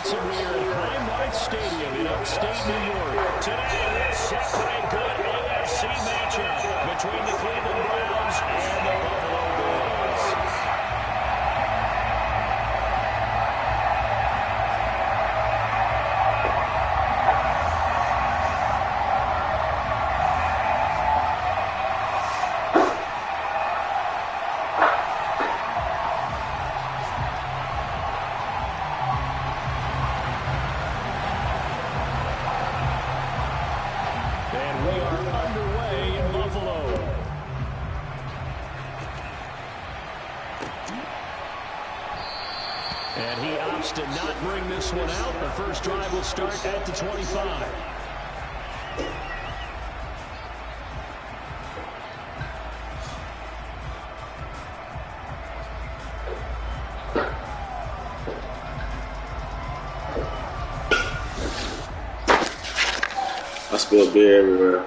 Johnson, we are at Highmark Stadium in upstate New York. Today, we're set for a good AFC matchup between the Cleveland Browns and the Buffalo Bills. And he opts to not bring this one out. The first drive will start at the 25. I spilled beer everywhere.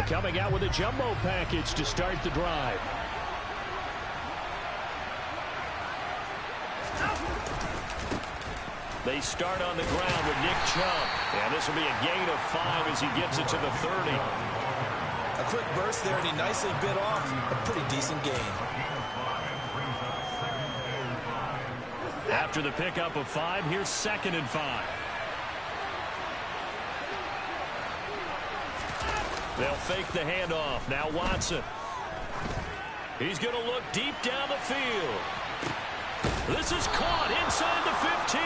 Coming out with a jumbo package to start the drive. They start on the ground with Nick Chubb. And this will be a gain of 5 as he gets it to the 30. A quick burst there, and he nicely bit off a pretty decent gain. After the pickup of 5, here's 2nd and 5. They'll fake the handoff. Now Watson. He's going to look deep down the field. This is caught inside the 15.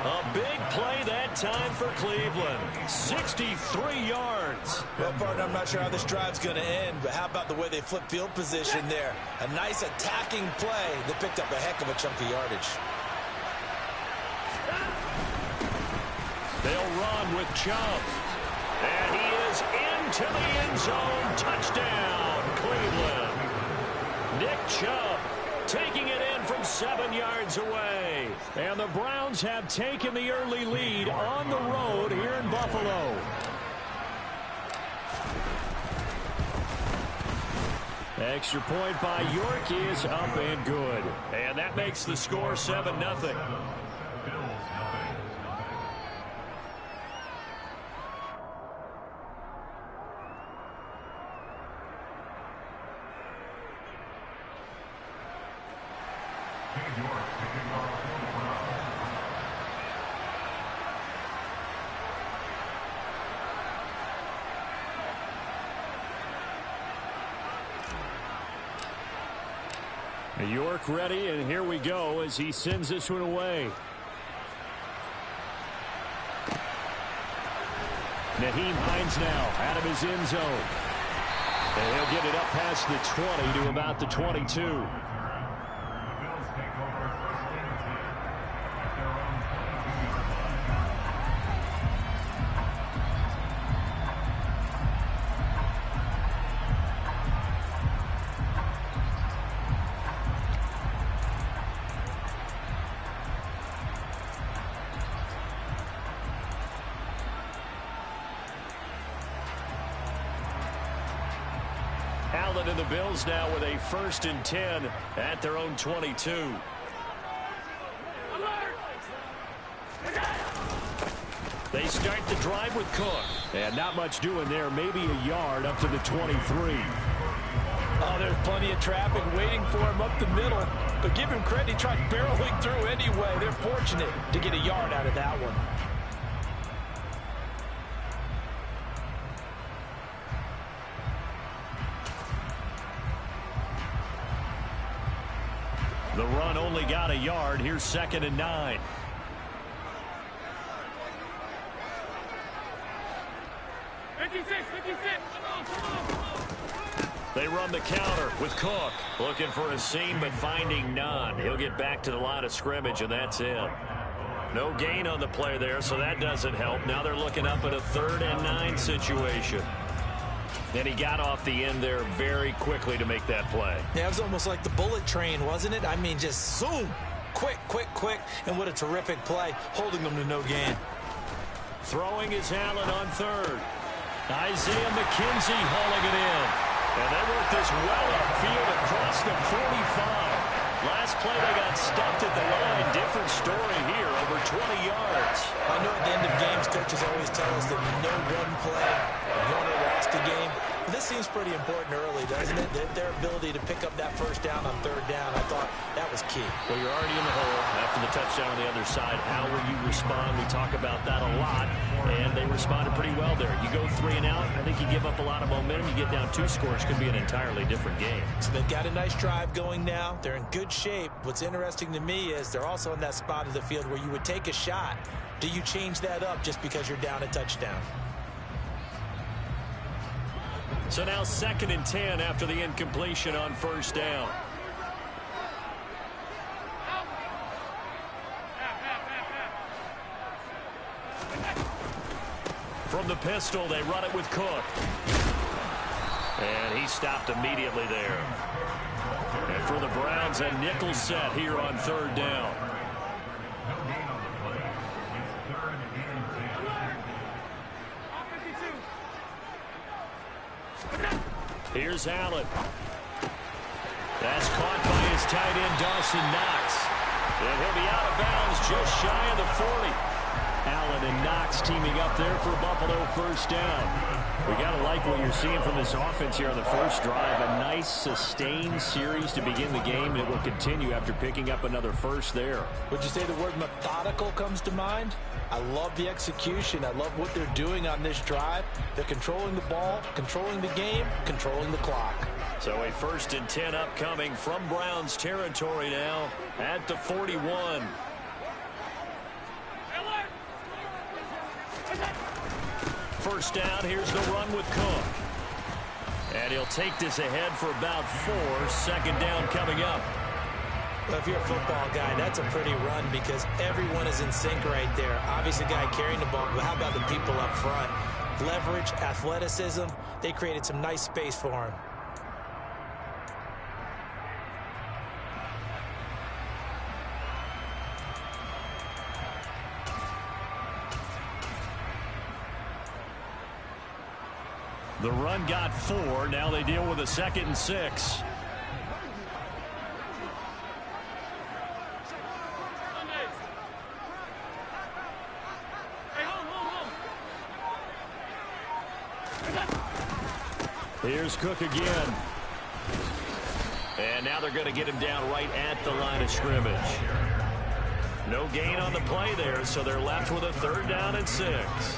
A big play that time for Cleveland. 63 yards. Well, partner, I'm not sure how this drive's going to end, but how about the way they flip field position there? A nice attacking play that picked up a heck of a chunk of yardage. They'll run with Chubb. And he is into the end zone. Touchdown, Cleveland. Nick Chubb taking it in from 7 yards away. And the Browns have taken the early lead on the road here in Buffalo. Extra point by York is up and good. And that makes the score 7-0. York ready, and here we go as he sends this one away. Nyheim Hines now out of his end zone. And he'll get it up past the 20 to about the 22. Allen and the Bills now with a 1st and 10 at their own 22. They start the drive with Cook. And not much doing there. Maybe a yard up to the 23. Oh, there's plenty of traffic waiting for him up the middle. But give him credit, he tried barreling through anyway. They're fortunate to get a yard out of that one. The run only got a yard. Here's 2nd and 9. They run the counter with Cook. Looking for a seam, but finding none. He'll get back to the line of scrimmage, and that's it. No gain on the play there, so that doesn't help. Now they're looking up at a 3rd and 9 situation. And he got off the end there very quickly to make that play. Yeah, it was almost like the bullet train, wasn't it? I mean, just zoom. Quick, quick, quick. And what a terrific play, holding them to no gain. Throwing is Allen on 3rd. Isaiah McKenzie hauling it in. And they work this well upfield across the 45. Last play, they got stuffed at the line. Different story here, over 20 yards. I know at the end of games, coaches always tell us that no one play won or lost a game. But this seems pretty important early, doesn't it? Their ability to pick up that first down on third down, I thought that was key. Well, you're already in the hole after the touchdown on the other side. How will you respond? We talk about that a lot, and they responded pretty well there. You go 3 and out, I think you give up a lot of momentum. You get down 2 scores, could be an entirely different game. So they've got a nice drive going now. They're in good shape. What's interesting to me is they're also in that spot of the field where you would take a shot. Do you change that up just because you're down a touchdown? So now 2nd and 10 after the incompletion on first down. From the pistol, they run it with Cook. And he stopped immediately there. And for the Browns, a nickel set here on third down. Here's Allen. That's caught by his tight end, Dawson Knox. And he'll be out of bounds just shy of the 40. Allen and Knox teaming up there for Buffalo first down. We got to like what you're seeing from this offense here on the first drive. A nice, sustained series to begin the game, and it will continue after picking up another first there. Would you say the word methodical comes to mind? I love the execution. I love what they're doing on this drive. They're controlling the ball, controlling the game, controlling the clock. So a 1st and 10 upcoming from Browns territory now at the 41. First down, here's the run with Cook. And he'll take this ahead for about 4. 2nd down coming up. Well, if you're a football guy, that's a pretty run because everyone is in sync right there. Obviously, the guy carrying the ball, but how about the people up front? Leverage, athleticism, they created some nice space for him. The run got 4. Now they deal with a 2nd and 6. Here's Cook again. And now they're going to get him down right at the line of scrimmage. No gain on the play there, so they're left with a 3rd down and 6.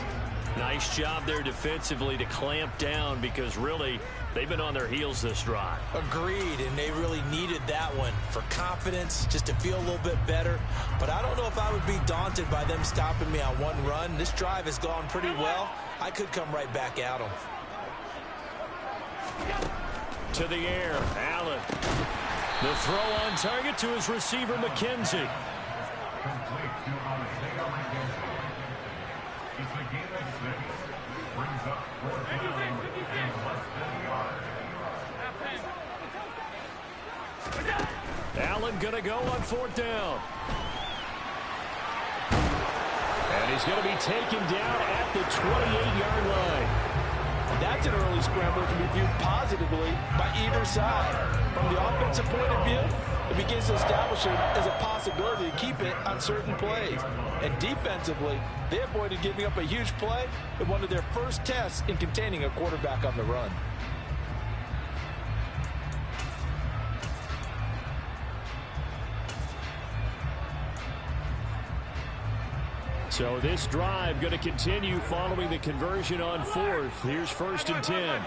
Nice job there defensively to clamp down because really they've been on their heels this drive. Agreed, and they really needed that one for confidence, just to feel a little bit better. But I don't know if I would be daunted by them stopping me on one run. This drive has gone pretty well. I could come right back at them. To the air, Allen. The throw on target to his receiver, McKenzie. Allen going to go on 4th down. And he's going to be taken down at the 28-yard line. That's an early scramble that can be viewed positively by either side. From the offensive point of view, it begins to establish it as a possibility to keep it on certain plays. And defensively, they avoided giving up a huge play in one of their first tests in containing a quarterback on the run. So this drive going to continue following the conversion on 4th. Here's 1st and 10.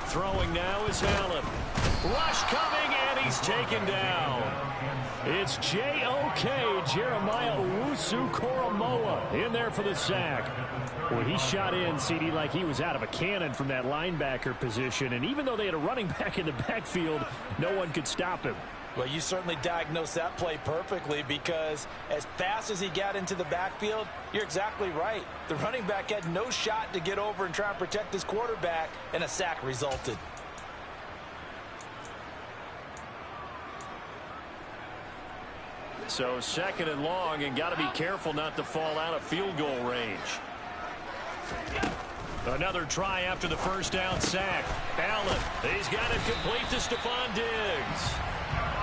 Throwing now is Allen. Rush coming, and he's taken down. It's J.O.K. Jeremiah Owusu-Koramoah in there for the sack. Well, he shot in, CD, like he was out of a cannon from that linebacker position. And even though they had a running back in the backfield, no one could stop him. Well, you certainly diagnosed that play perfectly because as fast as he got into the backfield, you're exactly right. The running back had no shot to get over and try and protect his quarterback, and a sack resulted. So 2nd and long, and got to be careful not to fall out of field goal range. Another try after the first down sack. Allen, he's got it complete to Stephon Diggs.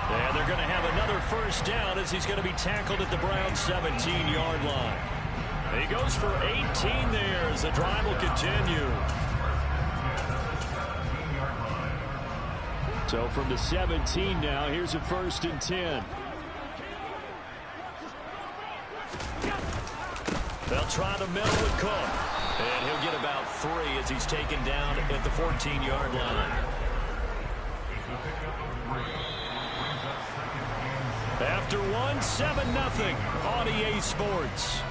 And they're going to have another first down as he's going to be tackled at the Browns' 17-yard line. He goes for 18 there as the drive will continue. So from the 17 now, here's a 1st and 10. They'll try the middle with Cook. And he'll get about 3 as he's taken down at the 14-yard line. After one, 7-0 on EA Sports.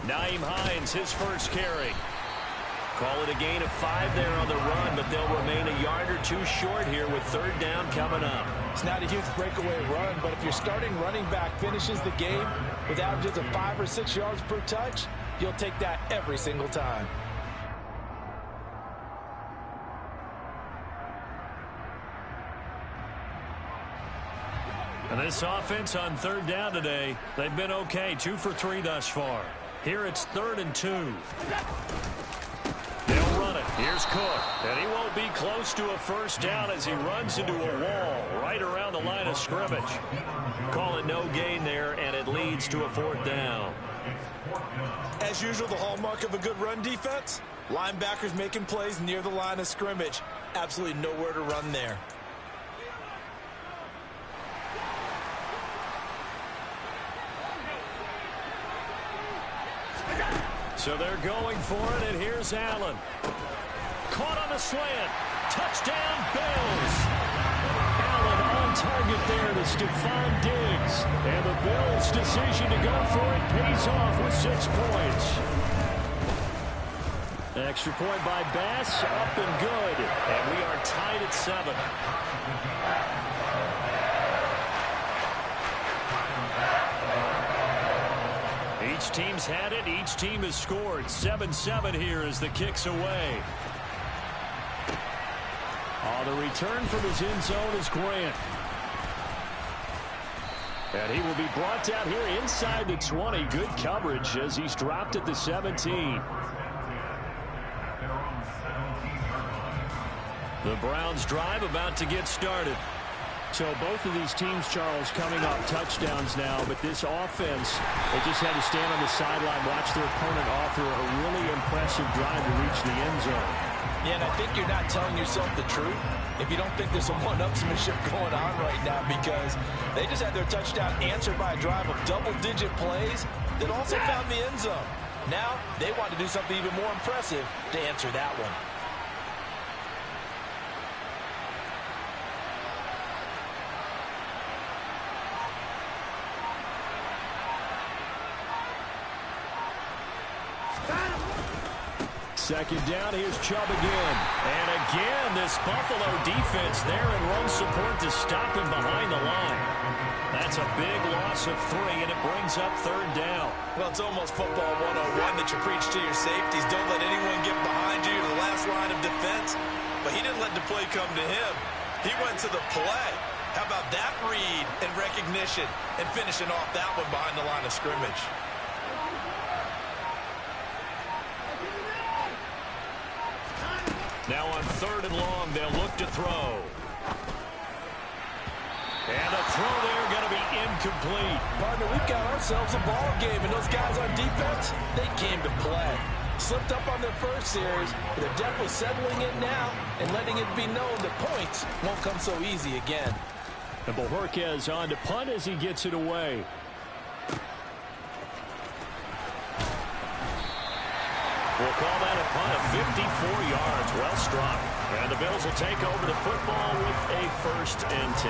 Nyheim Hines, his first carry. Call it a gain of 5 there on the run, but they'll remain a yard or 2 short here with 3rd down coming up. It's not a huge breakaway run, but if your starting running back finishes the game with averages of 5 or 6 yards per touch, you'll take that every single time. And this offense on 3rd down today, they've been okay, 2 for 3 thus far. Here it's 3rd and 2. They'll run it. Here's Cook. And he won't be close to a first down as he runs into a wall right around the line of scrimmage. Call it no gain there, and it leads to a 4th down. As usual, the hallmark of a good run defense, linebackers making plays near the line of scrimmage. Absolutely nowhere to run there. So they're going for it, and here's Allen. Caught on the slant. Touchdown, Bills. Allen on target there to Stephon Diggs. And the Bills' decision to go for it pays off with 6 points. Extra point by Bass, up and good. And we are tied at 7. Each team's had it. Each team has scored. 7-7 here as the kick's away. The return from his end zone is Grant. And he will be brought down here inside the 20. Good coverage as he's dropped at the 17. The Browns drive about to get started. So both of these teams, Charles, coming off touchdowns now, but this offense, they just had to stand on the sideline, watch their opponent offer a really impressive drive to reach the end zone. Yeah, and I think you're not telling yourself the truth if you don't think there's some one-upsmanship going on right now, because they just had their touchdown answered by a drive of double-digit plays that also found the end zone. Now they want to do something even more impressive to answer that one. Second down, here's Chubb again. And again, this Buffalo defense there in run support to stop him behind the line. That's a big loss of 3, and it brings up 3rd down. Well, it's almost football 101 that you preach to your safeties. Don't let anyone get behind you to the last line of defense. But he didn't let the play come to him. He went to the play. How about that read and recognition and finishing off that one behind the line of scrimmage? Now on 3rd and long, they'll look to throw. And a throw there going to be incomplete. Partner, we've got ourselves a ball game, and those guys on defense, they came to play. Slipped up on their first series, but they're definitely settling in now and letting it be known that points won't come so easy again. And Bojorquez on to punt as he gets it away. We'll call that a punt of 54 yards. Well struck. And the Bills will take over the football with a 1st and 10.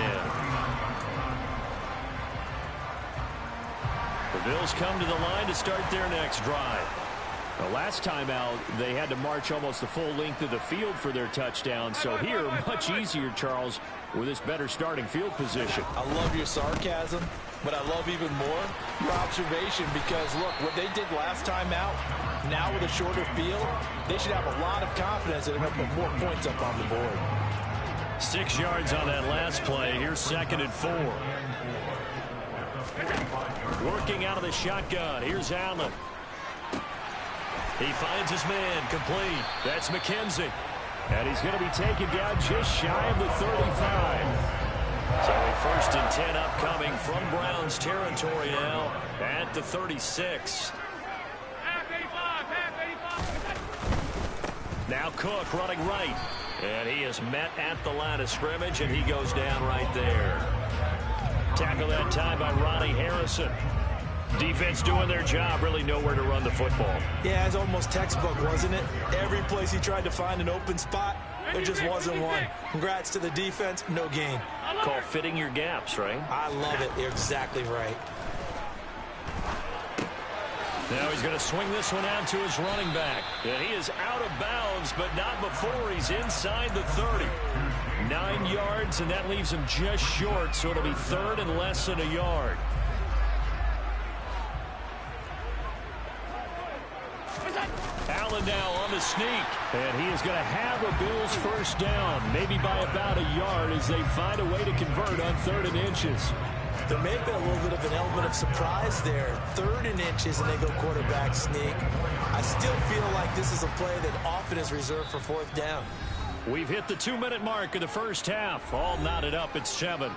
The Bills come to the line to start their next drive. The last time out, they had to march almost the full length of the field for their touchdown. So here, much easier, Charles, with this better starting field position. I love your sarcasm, but I love even more your observation because, look, what they did last time out, now with a shorter field, they should have a lot of confidence that they're going to put more points up on the board. 6 yards on that last play. Here's 2nd and 4. Working out of the shotgun. Here's Allen. He finds his man, complete. That's McKenzie. And he's going to be taken down just shy of the 35. So a 1st and 10 upcoming from Browns territory now at the 36. Now Cook running right. And he is met at the line of scrimmage, and he goes down right there. Tackle that time by Ronnie Harrison. Defense doing their job, really nowhere to run the football. Yeah, it's almost textbook, wasn't it? Every place he tried to find an open spot, there just wasn't one. Congrats to the defense, no gain. Call fitting your gaps, right? I love it. You're exactly right. Now he's going to swing this one out to his running back. And he is out of bounds, but not before he's inside the 30. 9 yards, and that leaves him just short, so it'll be 3rd and less than a yard. Allen now on the sneak. And he is going to have a Bills 1st down, maybe by about a yard as they find a way to convert on 3rd and inches. There may have been a little bit of an element of surprise there. 3rd and inches, and they go quarterback sneak. I still feel like this is a play that often is reserved for 4th down. We've hit the 2-minute mark of the first half. All knotted up at 7.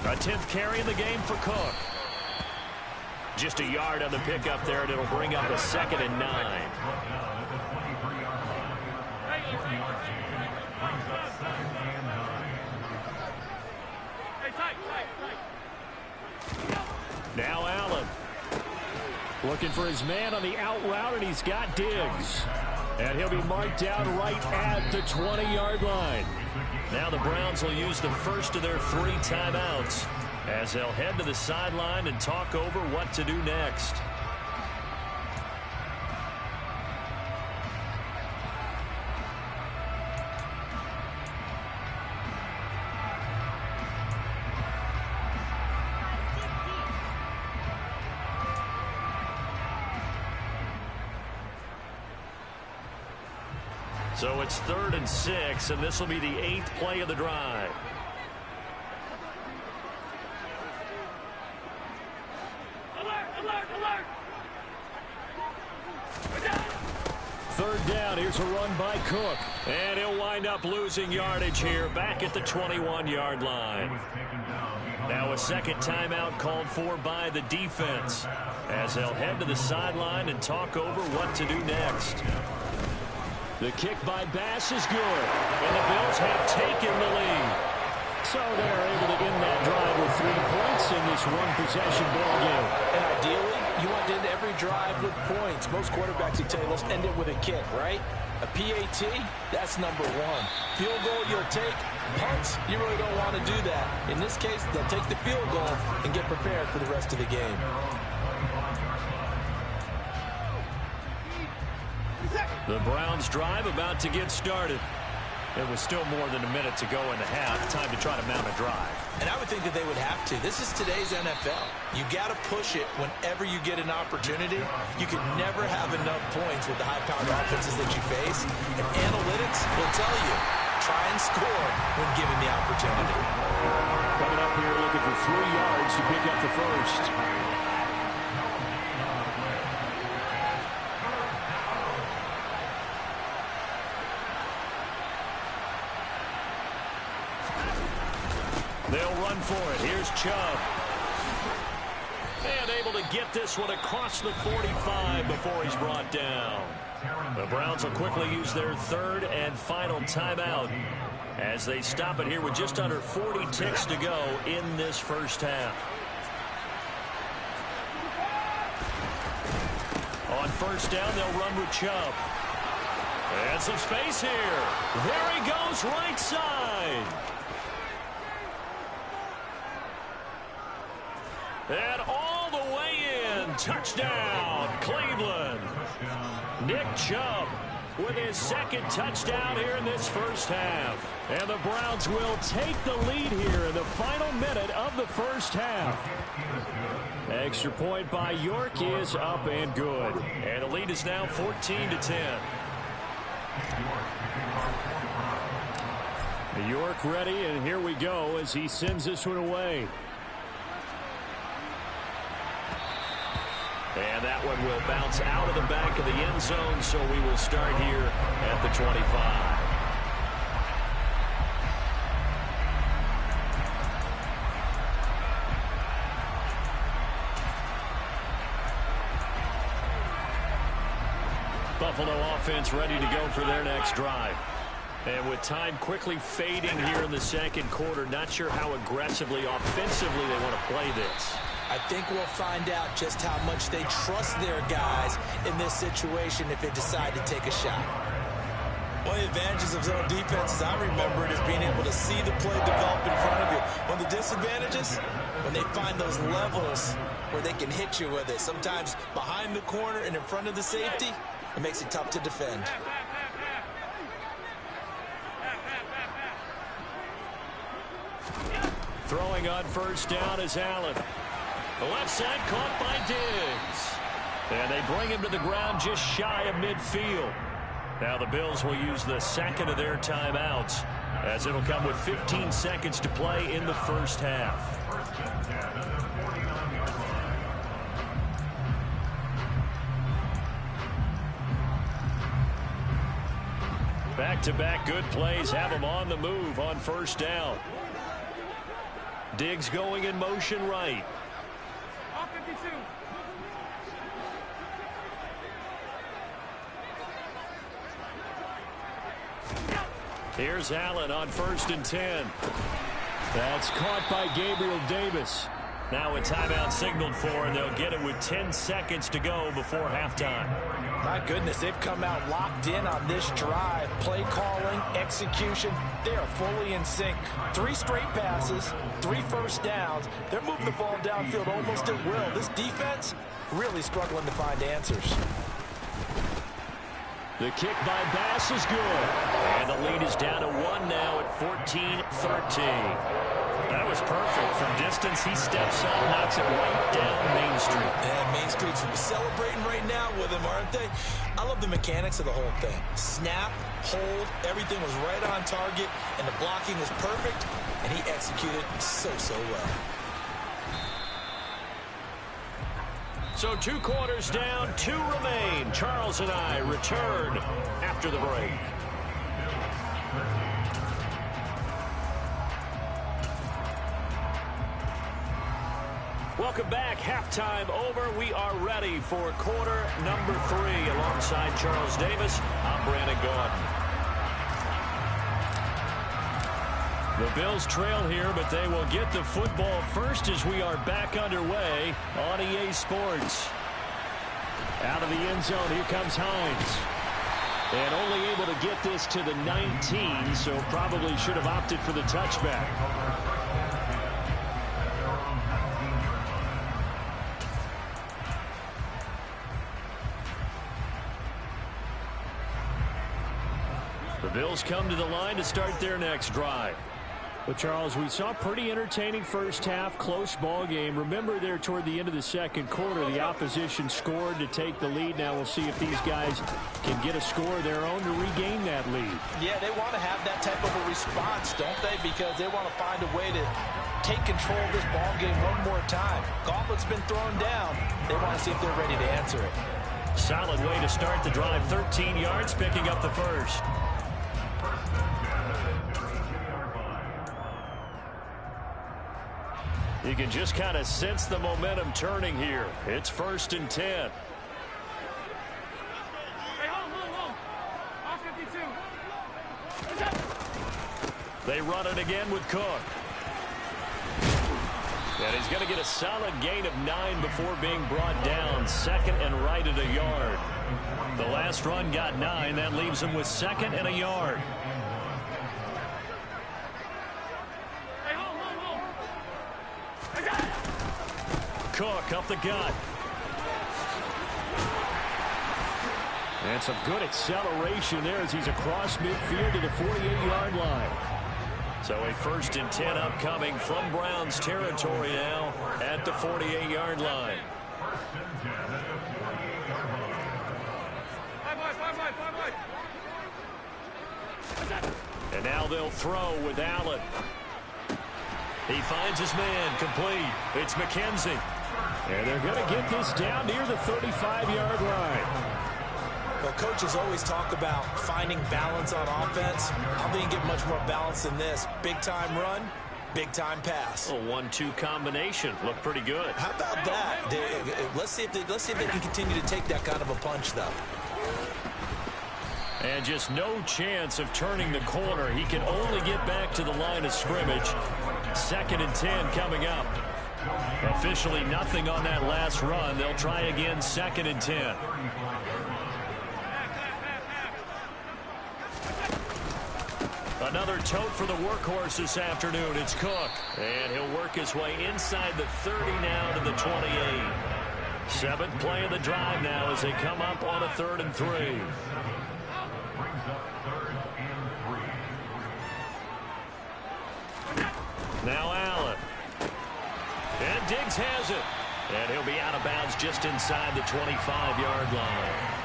A 10th carry in the game for Cook. Just a yard on the pickup there, and it'll bring up a 2nd and 9. Now Allen. Looking for his man on the out route, and he's got Diggs. And he'll be marked down right at the 20-yard line. Now the Browns will use the first of their 3 timeouts as they'll head to the sideline and talk over what to do next. So it's 3rd and 6, and this will be the 8th play of the drive. Third down, here's a run by Cook. And he'll wind up losing yardage here back at the 21-yard line. Now a 2nd timeout called for by the defense as they'll head to the sideline and talk over what to do next. The kick by Bass is good, and the Bills have taken the lead. So they're able to end that drive with 3 points in this one-possession ball game. And ideally, you want to end every drive with points. Most quarterbacks would tell you, let's end it with a kick, right? A PAT, that's number 1. Field goal, you'll take. Punts, you really don't want to do that. In this case, they'll take the field goal and get prepared for the rest of the game. The Browns drive about to get started. There was still more than a minute to go in the half. Time to try to mount a drive. And I would think that they would have to. This is today's NFL. You got to push it whenever you get an opportunity. You can never have enough points with the high-powered offenses that you face. And analytics will tell you, try and score when given the opportunity. Coming up here looking for 3 yards to pick up the first. They'll run for it. Here's Chubb. And able to get this one across the 45 before he's brought down. The Browns will quickly use their third and final timeout as they stop it here with just under 40 ticks to go in this first half. On first down, they'll run with Chubb. And some space here. There he goes, right side. And all the way in. Touchdown, Cleveland. Nick Chubb with his second touchdown here in this first half. And the Browns will take the lead here in the final minute of the first half. Extra point by York is up and good. And the lead is now 14-10. York ready, and here we go as he sends this one away. And that one will bounce out of the back of the end zone, so we will start here at the 25. Buffalo offense ready to go for their next drive. And with time quickly fading here in the second quarter, not sure how aggressively, offensively they want to play this. I think we'll find out just how much they trust their guys in this situation if they decide to take a shot. One of the advantages of zone defense, as I remember it, is being able to see the play develop in front of you. One of the disadvantages, when they find those levels where they can hit you with it, sometimes behind the corner and in front of the safety, it makes it tough to defend. Throwing on first down is Allen. The left side caught by Diggs. And they bring him to the ground just shy of midfield. Now the Bills will use the second of their timeouts as it'll come with 15 seconds to play in the first half. Back-to-back good plays have them on the move on first down. Diggs going in motion right. Here's Allen on 1st and 10. That's caught by Gabriel Davis. Now a timeout signaled for, and they'll get it with 10 seconds to go before halftime. My goodness, they've come out locked in on this drive. Play calling, execution, they are fully in sync. 3 straight passes, 3 first downs. They're moving the ball downfield almost at will. This defense really struggling to find answers. The kick by Bass is good. And the lead is down to 1 now at 14-13. That was perfect. From distance, he steps up, knocks it right down Main Street. And Main Street's celebrating right now with him, aren't they? I love the mechanics of the whole thing. Snap, hold, everything was right on target, and the blocking was perfect, and he executed so well. So 2 quarters down, 2 remain. Charles and I return after the break. Welcome back. Halftime over. We are ready for quarter number 3. Alongside Charles Davis, I'm Brandon Gaudin. The Bills trail here, but they will get the football first as we are back underway on EA Sports. Out of the end zone, here comes Hines. And only able to get this to the 19, so probably should have opted for the touchback. The Bills come to the line to start their next drive. But, Charles, we saw a pretty entertaining first half, close ball game. Remember there toward the end of the second quarter, the opposition scored to take the lead. Now we'll see if these guys can get a score of their own to regain that lead. Yeah, they want to have that type of a response, don't they? Because they want to find a way to take control of this ball game one more time. Gauntlet's been thrown down. They want to see if they're ready to answer it. Solid way to start the drive. 13 yards, picking up the first. You can just kind of sense the momentum turning here. It's 1st and 10. Hey, hold. All 52. They run it again with Cook. And he's going to get a solid gain of 9 before being brought down. 2nd and right at a yard. The last run got 9. That leaves him with 2nd and a yard. Hey, hold. Cook up the gut. And some good acceleration there as he's across midfield to the 48-yard line. So a 1st and 10 upcoming from Browns territory now at the 48-yard line. And now they'll throw with Allen. He finds his man complete. It's McKenzie. And they're going to get this down near the 35-yard line. Well, coaches always talk about finding balance on offense. I don't think you get much more balance than this. Big-time run, big-time pass. A 1-2 combination. Looked pretty good. How about that? Let's see if they can continue to take that kind of a punch, though. And just no chance of turning the corner. He can only get back to the line of scrimmage. 2nd and 10 coming up. Officially nothing on that last run. They'll try again 2nd and 10. Another tote for the workhorse this afternoon. It's Cook. And he'll work his way inside the 30 now to the 28. 7th play of the drive now as they come up on a 3rd and 3. Now Allen. And Diggs has it. And he'll be out of bounds just inside the 25-yard line.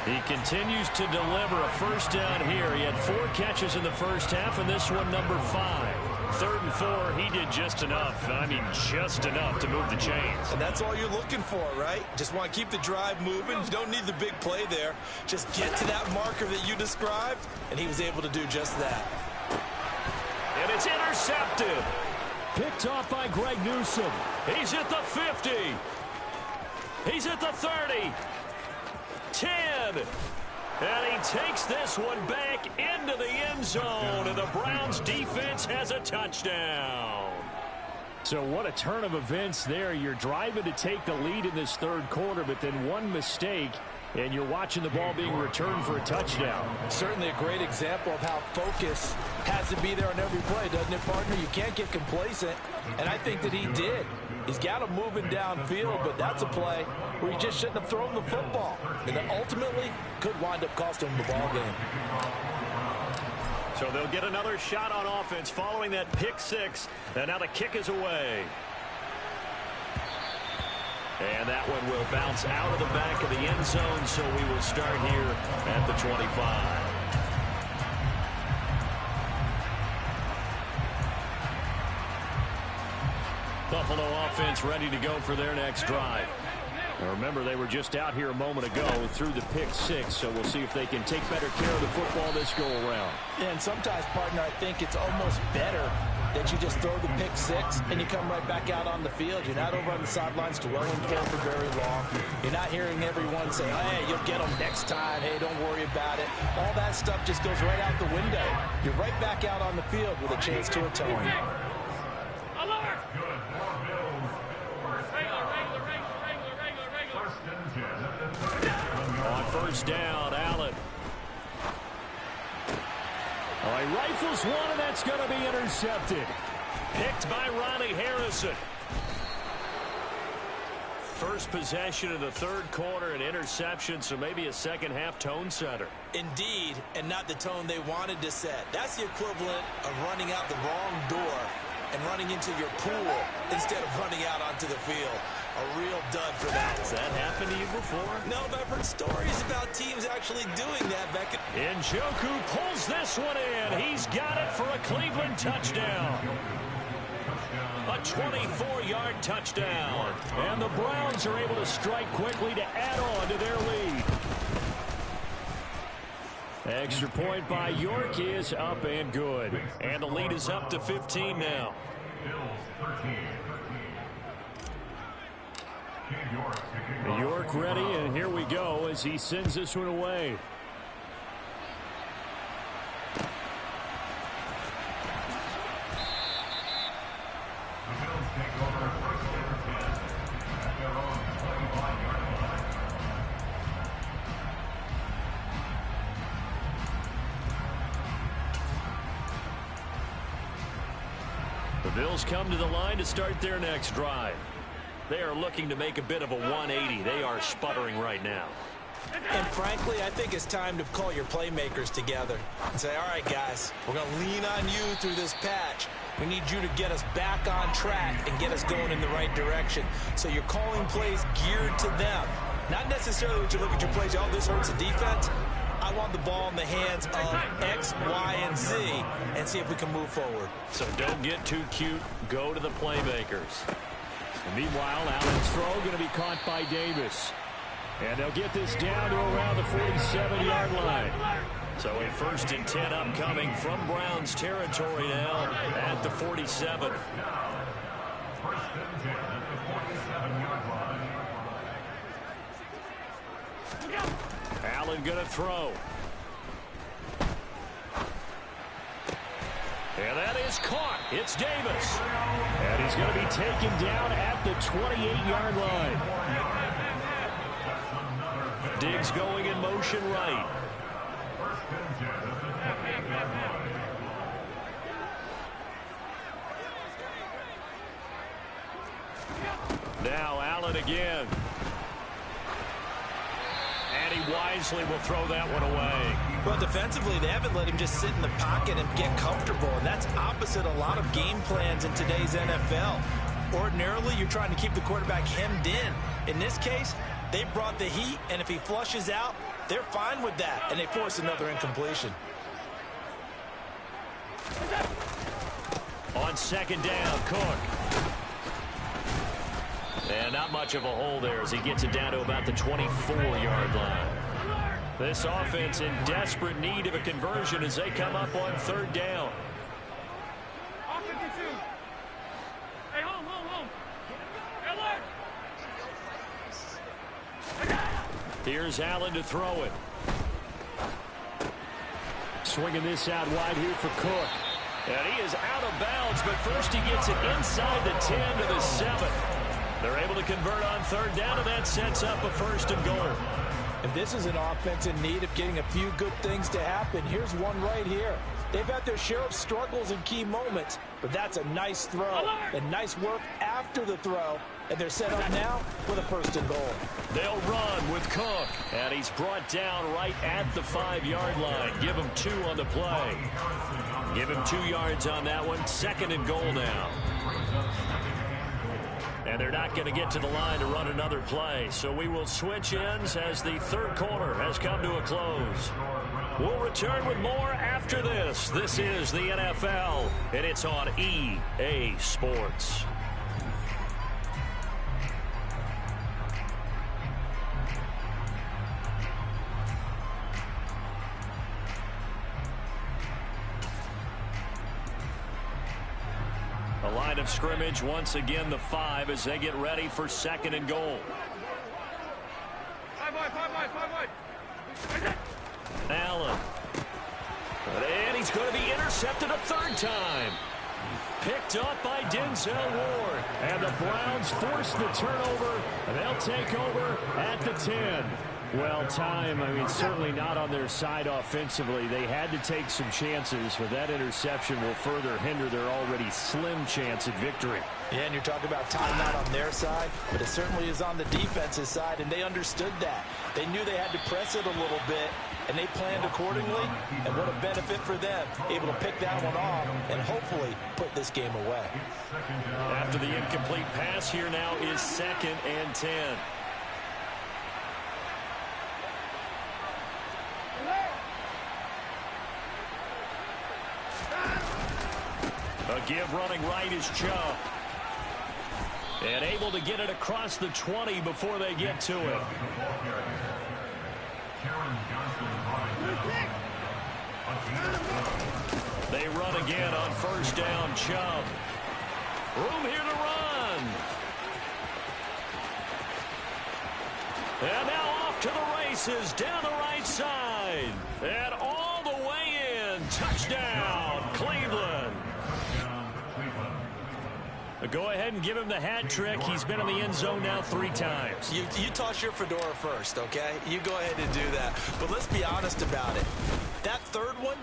He continues to deliver a 1st down here. He had 4 catches in the 1st half, and this one number 5. 3rd and 4, he did just enough. I mean, just enough to move the chains. And that's all you're looking for, right? Just want to keep the drive moving. You don't need the big play there. Just get to that marker that you described, and he was able to do just that. And it's intercepted. Picked off by Greg Newsome. He's at the 50. He's at the 30. 10. And he takes this one back into the end zone. And the Browns defense has a touchdown. So what a turn of events there. You're driving to take the lead in this 3rd quarter, but then one mistake, and you're watching the ball being returned for a touchdown. Certainly a great example of how focus has to be there on every play, doesn't it, partner? You can't get complacent, and I think that he did. He's got him moving downfield, but that's a play where he just shouldn't have thrown the football. And that ultimately could wind up costing him the ball game. So they'll get another shot on offense following that pick 6, and now the kick is away. And that one will bounce out of the back of the end zone, so we will start here at the 25. Buffalo offense ready to go for their next drive. Now remember, they were just out here a moment ago through the pick 6, so we'll see if they can take better care of the football this go around. And sometimes, partner, I think it's almost better that you just throw the pick 6 and you come right back out on the field. You're not over on the sidelines dwelling for very long. You're not hearing everyone say, hey, you'll get them next time. Hey, don't worry about it. All that stuff just goes right out the window. You're right back out on the field with a chance to atone. On 1st down, Allen. All right, rifles one, and that's going to be intercepted. Picked by Ronnie Harrison. First possession of the 3rd quarter, an interception, so maybe a second-half tone setter. Indeed, and not the tone they wanted to set. That's the equivalent of running out the wrong door and running into your pool instead of running out onto the field. A real dud for that. Has that happened to you before? No, but I've heard stories about teams actually doing that back at... Njoku pulls this one in. He's got it for a Cleveland touchdown. A 24-yard touchdown. And the Browns are able to strike quickly to add on to their lead. Extra point by York is up and good. And the lead is up to 15 now. York ready, and here we go as he sends this one away. The Bills come to the line to start their next drive. They are looking to make a bit of a 180. They are sputtering right now. And frankly, I think it's time to call your playmakers together and say, all right, guys, we're going to lean on you through this patch. We need you to get us back on track and get us going in the right direction. So you're calling plays geared to them. Not necessarily that you look at your plays, oh, this hurts the defense. I want the ball in the hands of X, Y, and Z and see if we can move forward. So don't get too cute. Go to the playmakers. And meanwhile, Allen's throw going to be caught by Davis. And they'll get this down to around the 47-yard line. So a 1st and 10 upcoming from Browns territory now at the 47. Allen going to throw. And that is caught. It's Davis. And he's going to be taken down at the 28-yard line. Diggs going in motion right. Now Allen again. And he wisely will throw that one away. Well, defensively, they haven't let him just sit in the pocket and get comfortable, and that's opposite a lot of game plans in today's NFL. Ordinarily, you're trying to keep the quarterback hemmed in. In this case, they brought the heat, and if he flushes out, they're fine with that, and they force another incompletion. On 2nd down, Cook. And not much of a hole there as he gets it down to about the 24-yard line. This offense in desperate need of a conversion as they come up on 3rd down. Hey, home. Alert! Here's Allen to throw it. Swinging this out wide here for Cook. And he is out of bounds, but first he gets it inside the 10 to the 7. They're able to convert on 3rd down, and that sets up a 1st and goal. And this is an offense in need of getting a few good things to happen. Here's one right here. They've had their share of struggles in key moments, but that's a nice throw and nice work after the throw. And they're set up now with a 1st and goal. They'll run with Cook, and he's brought down right at the 5-yard line. Give him 2 on the play. Give him 2 yards on that one. 2nd and goal now. And they're not going to get to the line to run another play. So we will switch ends as the 3rd quarter has come to a close. We'll return with more after this. This is the NFL, and it's on EA Sports. The line of scrimmage, once again, the 5 as they get ready for 2nd and goal. Five wide. Allen. And he's going to be intercepted a 3rd time. Picked up by Denzel Ward. And the Browns force the turnover, and they'll take over at the 10. Well, certainly not on their side offensively. They had to take some chances, but that interception will further hinder their already slim chance at victory. Yeah, and you're talking about time not on their side, but it certainly is on the defense's side, and they understood that. They knew they had to press it a little bit, and they planned accordingly, and what a benefit for them, able to pick that one off and hopefully put this game away. After the incomplete pass, here now is 2nd and 10. A give running right is Chubb. And able to get it across the 20 before they get to it. They run again on 1st down. Chubb. Room here to run. And now off to the races down the right side. And all the way in. Touchdown, Cleveland. Go ahead and give him the hat trick. He's been in the end zone now 3 times. You toss your fedora first, okay? You go ahead and do that. But let's be honest about it. That third one,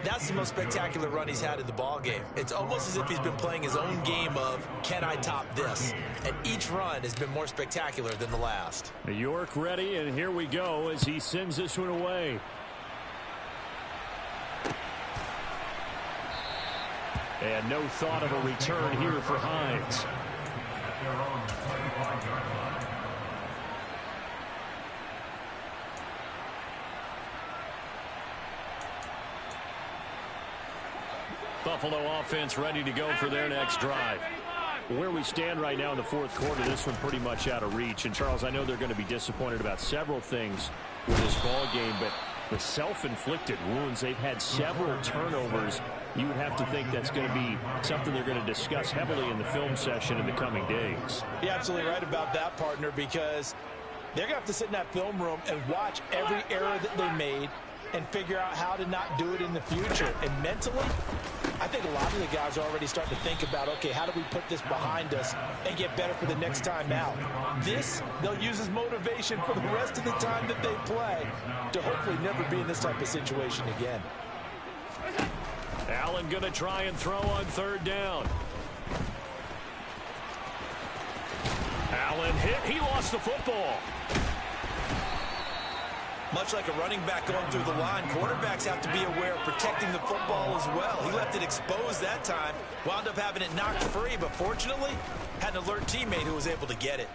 that's the most spectacular run he's had in the ball game. It's almost as if he's been playing his own game of, can I top this? And each run has been more spectacular than the last. York ready, and here we go as he sends this one away. And no thought of a return here for Hines. Buffalo offense ready to go for their next drive. Where we stand right now in the fourth quarter, this one pretty much out of reach. And, Charles, I know they're going to be disappointed about several things with this ball game, but the self-inflicted wounds, they've had several turnovers. You would have to think that's going to be something they're going to discuss heavily in the film session in the coming days. You're absolutely right about that, partner, because they're going to have to sit in that film room and watch every error that they made and figure out how to not do it in the future. And mentally, I think a lot of the guys are already starting to think about, okay, how do we put this behind us and get better for the next time out? This, they'll use as motivation for the rest of the time that they play to hopefully never be in this type of situation again. Allen going to try and throw on 3rd down. Allen hit. He lost the football. Much like a running back going through the line, quarterbacks have to be aware of protecting the football as well. He left it exposed that time, wound up having it knocked free, but fortunately had an alert teammate who was able to get it.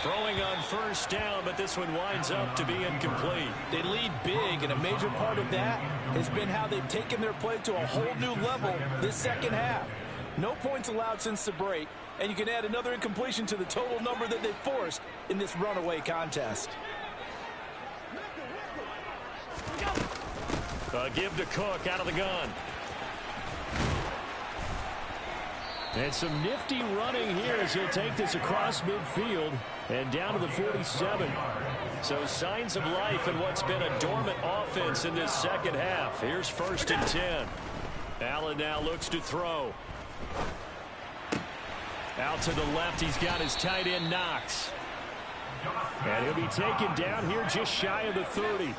Throwing on 1st down, but this one winds up to be incomplete. They lead big, and a major part of that has been how they've taken their play to a whole new level this second half. No points allowed since the break, and you can add another incompletion to the total number that they forced in this runaway contest. Give to Cook out of the gun. And some nifty running here as he'll take this across midfield and down to the 47. So signs of life in what's been a dormant offense in this second half. Here's 1st and 10. Allen now looks to throw. Out to the left, he's got his tight end Knox. And he'll be taken down here just shy of the 30.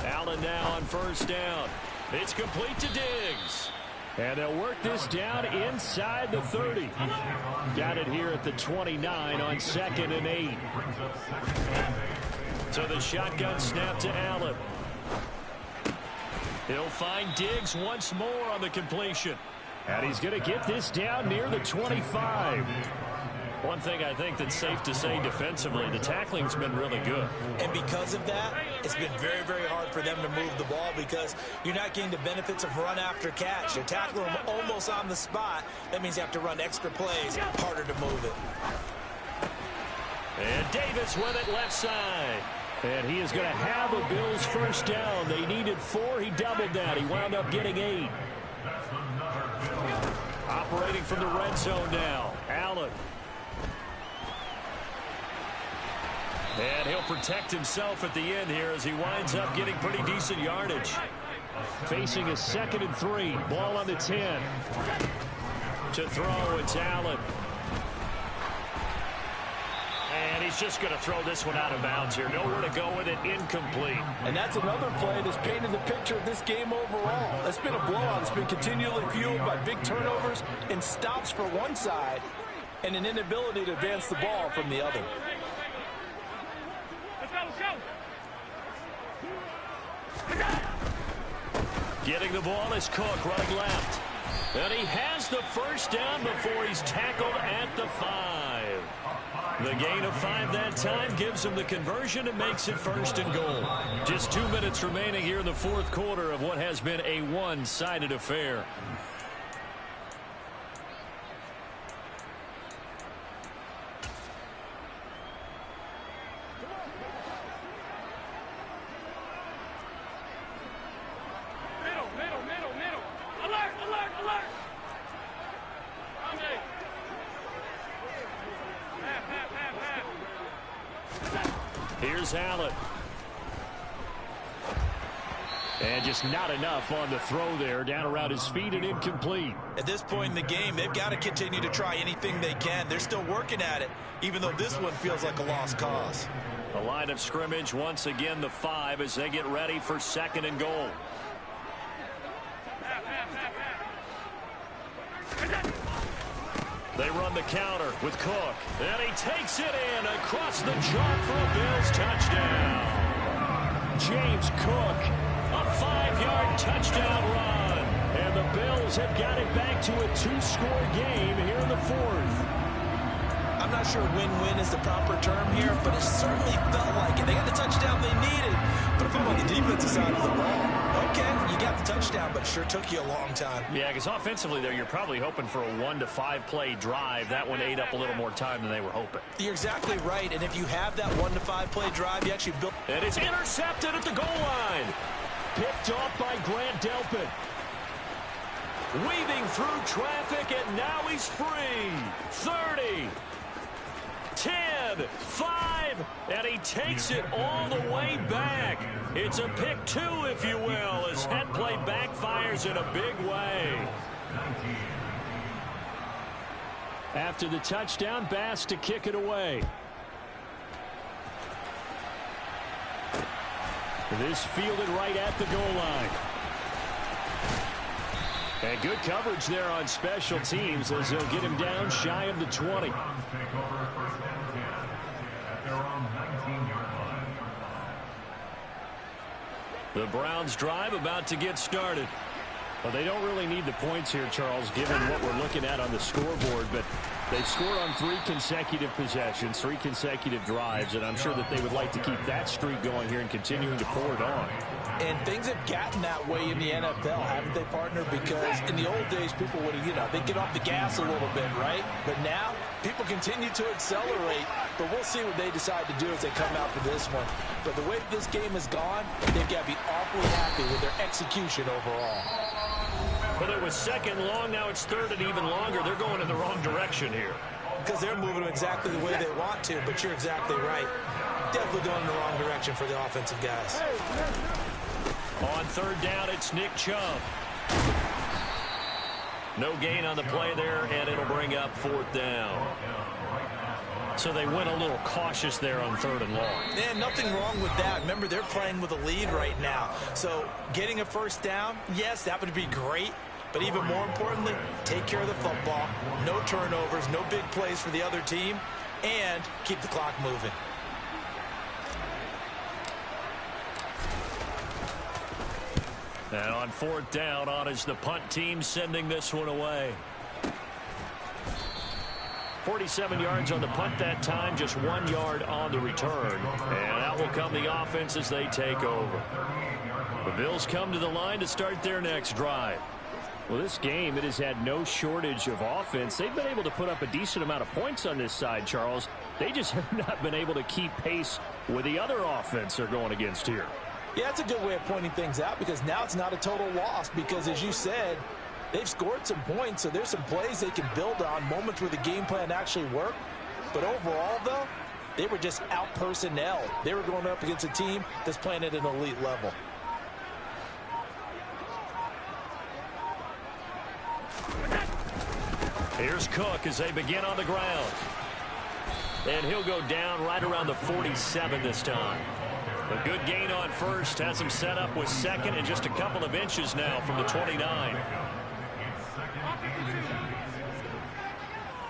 Allen now on 1st down. It's complete to Diggs. And they'll work this down inside the 30. Got it here at the 29 on 2nd and 8. So the shotgun snap to Allen. He'll find Diggs once more on the completion. And he's going to get this down near the 25. One thing I think that's safe to say defensively, the tackling's been really good. And because of that, it's been very, very hard for them to move the ball because you're not getting the benefits of run after catch. You're tackling them almost on the spot. That means you have to run extra plays, harder to move it. And Davis with it left side. And he is going to have a Bills 1st down. They needed 4. He doubled that. He wound up getting 8. Operating from the red zone now. Allen. And he'll protect himself at the end here as he winds up getting pretty decent yardage. Facing a 2nd and 3. Ball on the 10. To throw, it's Allen. And he's just going to throw this one out of bounds here. Nowhere to go with it. Incomplete. And that's another play that's painted the picture of this game overall. It's been a blowout. It's been continually fueled by big turnovers and stops for one side and an inability to advance the ball from the other. Getting the ball is Cook running left. And he has the 1st down before he's tackled at the 5. The gain of 5 that time gives him the conversion and makes it 1st and goal. Just 2 minutes remaining here in the fourth quarter of what has been a one-sided affair. Middle, middle, middle. Here's Allen. And just not enough on the throw there. Down around his feet and incomplete. At this point in the game, they've got to continue to try anything they can. They're still working at it, even though this one feels like a lost cause. The line of scrimmage, once again, the 5 as they get ready for 2nd and goal. They run the counter with Cook. And he takes it in across the chalk for a Bills touchdown. James Cook. A 5-yard touchdown run. And the Bills have got it back to a 2-score game here in the 4th. I'm not sure win-win is the proper term here, but it certainly felt like it. They got the touchdown they needed. But if I'm on the defensive side of the ball, okay, you got the touchdown, but it sure took you a long time. Yeah, because offensively, there, you're probably hoping for a 1 to 5 play drive. That one ate up a little more time than they were hoping. You're exactly right, and if you have that 1 to 5 play drive, you actually build. And it's intercepted at the goal line. Picked off by Grant Delpit. Weaving through traffic, and now he's free. 30. 10, 5, and he takes it all the way back. It's a pick 2, if you will, as head play backfires in a big way. After the touchdown, Bass to kick it away. This fielded right at the goal line. And good coverage there on special teams as they'll get him down shy of the 20. The Browns drive about to get started. Well, they don't really need the points here, Charles, given what we're looking at on the scoreboard, but they've scored on 3 consecutive possessions, 3 consecutive drives, and I'm sure that they would like to keep that streak going here and continuing to pour it on. And things have gotten that way in the NFL, haven't they, partner? Because in the old days, people would, they'd get off the gas a little bit, right? But now, people continue to accelerate, but we'll see what they decide to do as they come out for this one. But the way this game has gone, they've got to be awfully happy with their execution overall. Well, it was 2nd long, now it's 3rd and even longer. They're going in the wrong direction here. Because they're moving them exactly the way they want to, but you're exactly right. Definitely going in the wrong direction for the offensive guys. On 3rd down, it's Nick Chubb. No gain on the play there, and it'll bring up 4th down. So they went a little cautious there on 3rd and long. Yeah, nothing wrong with that. Remember, they're playing with a lead right now. So getting a 1st down, yes, that would be great. But even more importantly, take care of the football. No turnovers, no big plays for the other team, and keep the clock moving. And on 4th down, on is the punt team sending this one away. 47 yards on the punt that time, just 1 yard on the return. And out will come the offense as they take over. The Bills come to the line to start their next drive. Well, this game, it has had no shortage of offense. They've been able to put up a decent amount of points on this side, Charles. They just have not been able to keep pace with the other offense they're going against here. Yeah, that's a good way of pointing things out because now it's not a total loss because, as you said, they've scored some points, so there's some plays they can build on, moments where the game plan actually worked. But overall, though, they were just out-personnelled. They were going up against a team that's playing at an elite level. Here's Cook as they begin on the ground. And he'll go down right around the 47 this time. A good gain on 1st, has him set up with 2nd and just a couple of inches now from the 29.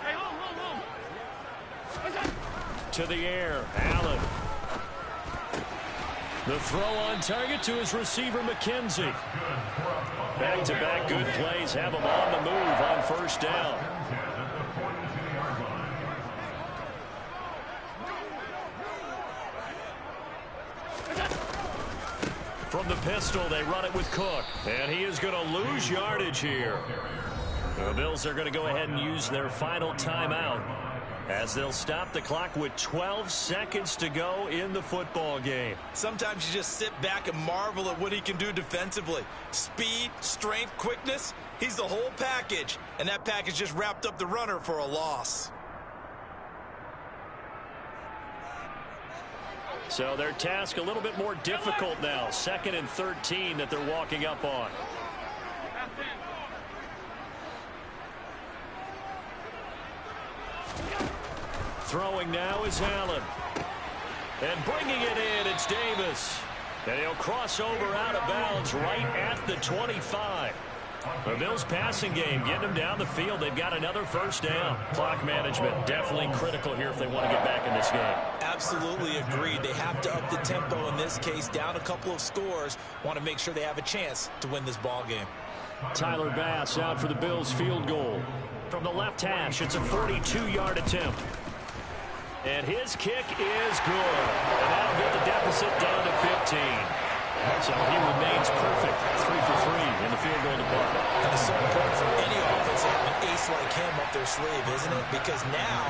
Hey, home. To the air, Allen. The throw on target to his receiver, McKenzie. Back-to-back good plays have him on the move on 1st down. From the pistol, they run it with Cook. And he is going to lose yardage here. The Bills are going to go ahead and use their final timeout as they'll stop the clock with 12 seconds to go in the football game. Sometimes you just sit back and marvel at what he can do defensively. Speed, strength, quickness, he's the whole package. And that package just wrapped up the runner for a loss. So their task a little bit more difficult now. 2nd and 13 that they're walking up on. Throwing now is Allen. And bringing it in, it's Davis. And he'll cross over out of bounds right at the 25. The Bills passing game, getting them down the field. They've got another first down. Clock management definitely critical here if they want to get back in this game. Absolutely agreed. They have to up the tempo in this case. Down a couple of scores. Want to make sure they have a chance to win this ball game. Tyler Bass out for the Bills field goal. From the left hash, it's a 42-yard attempt. And his kick is good. And that'll get the deficit down to 15. So he remains perfect. 3 for 3 in the field goal department. And it's so important for any offense to have an ace like him up their sleeve, isn't it? Because now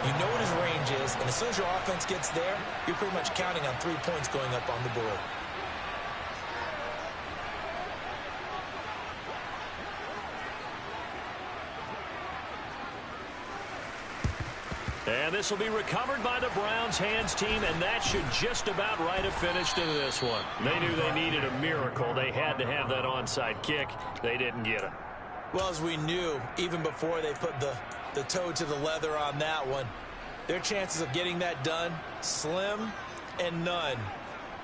you know what his range is, and as soon as your offense gets there, you're pretty much counting on 3 points going up on the board. And this will be recovered by the Browns hands team, and that should just about write a finish to this one. They knew they needed a miracle. They had to have that onside kick. They didn't get it. Well, as we knew, even before they put the toe to the leather on that one, their chances of getting that done, slim and none.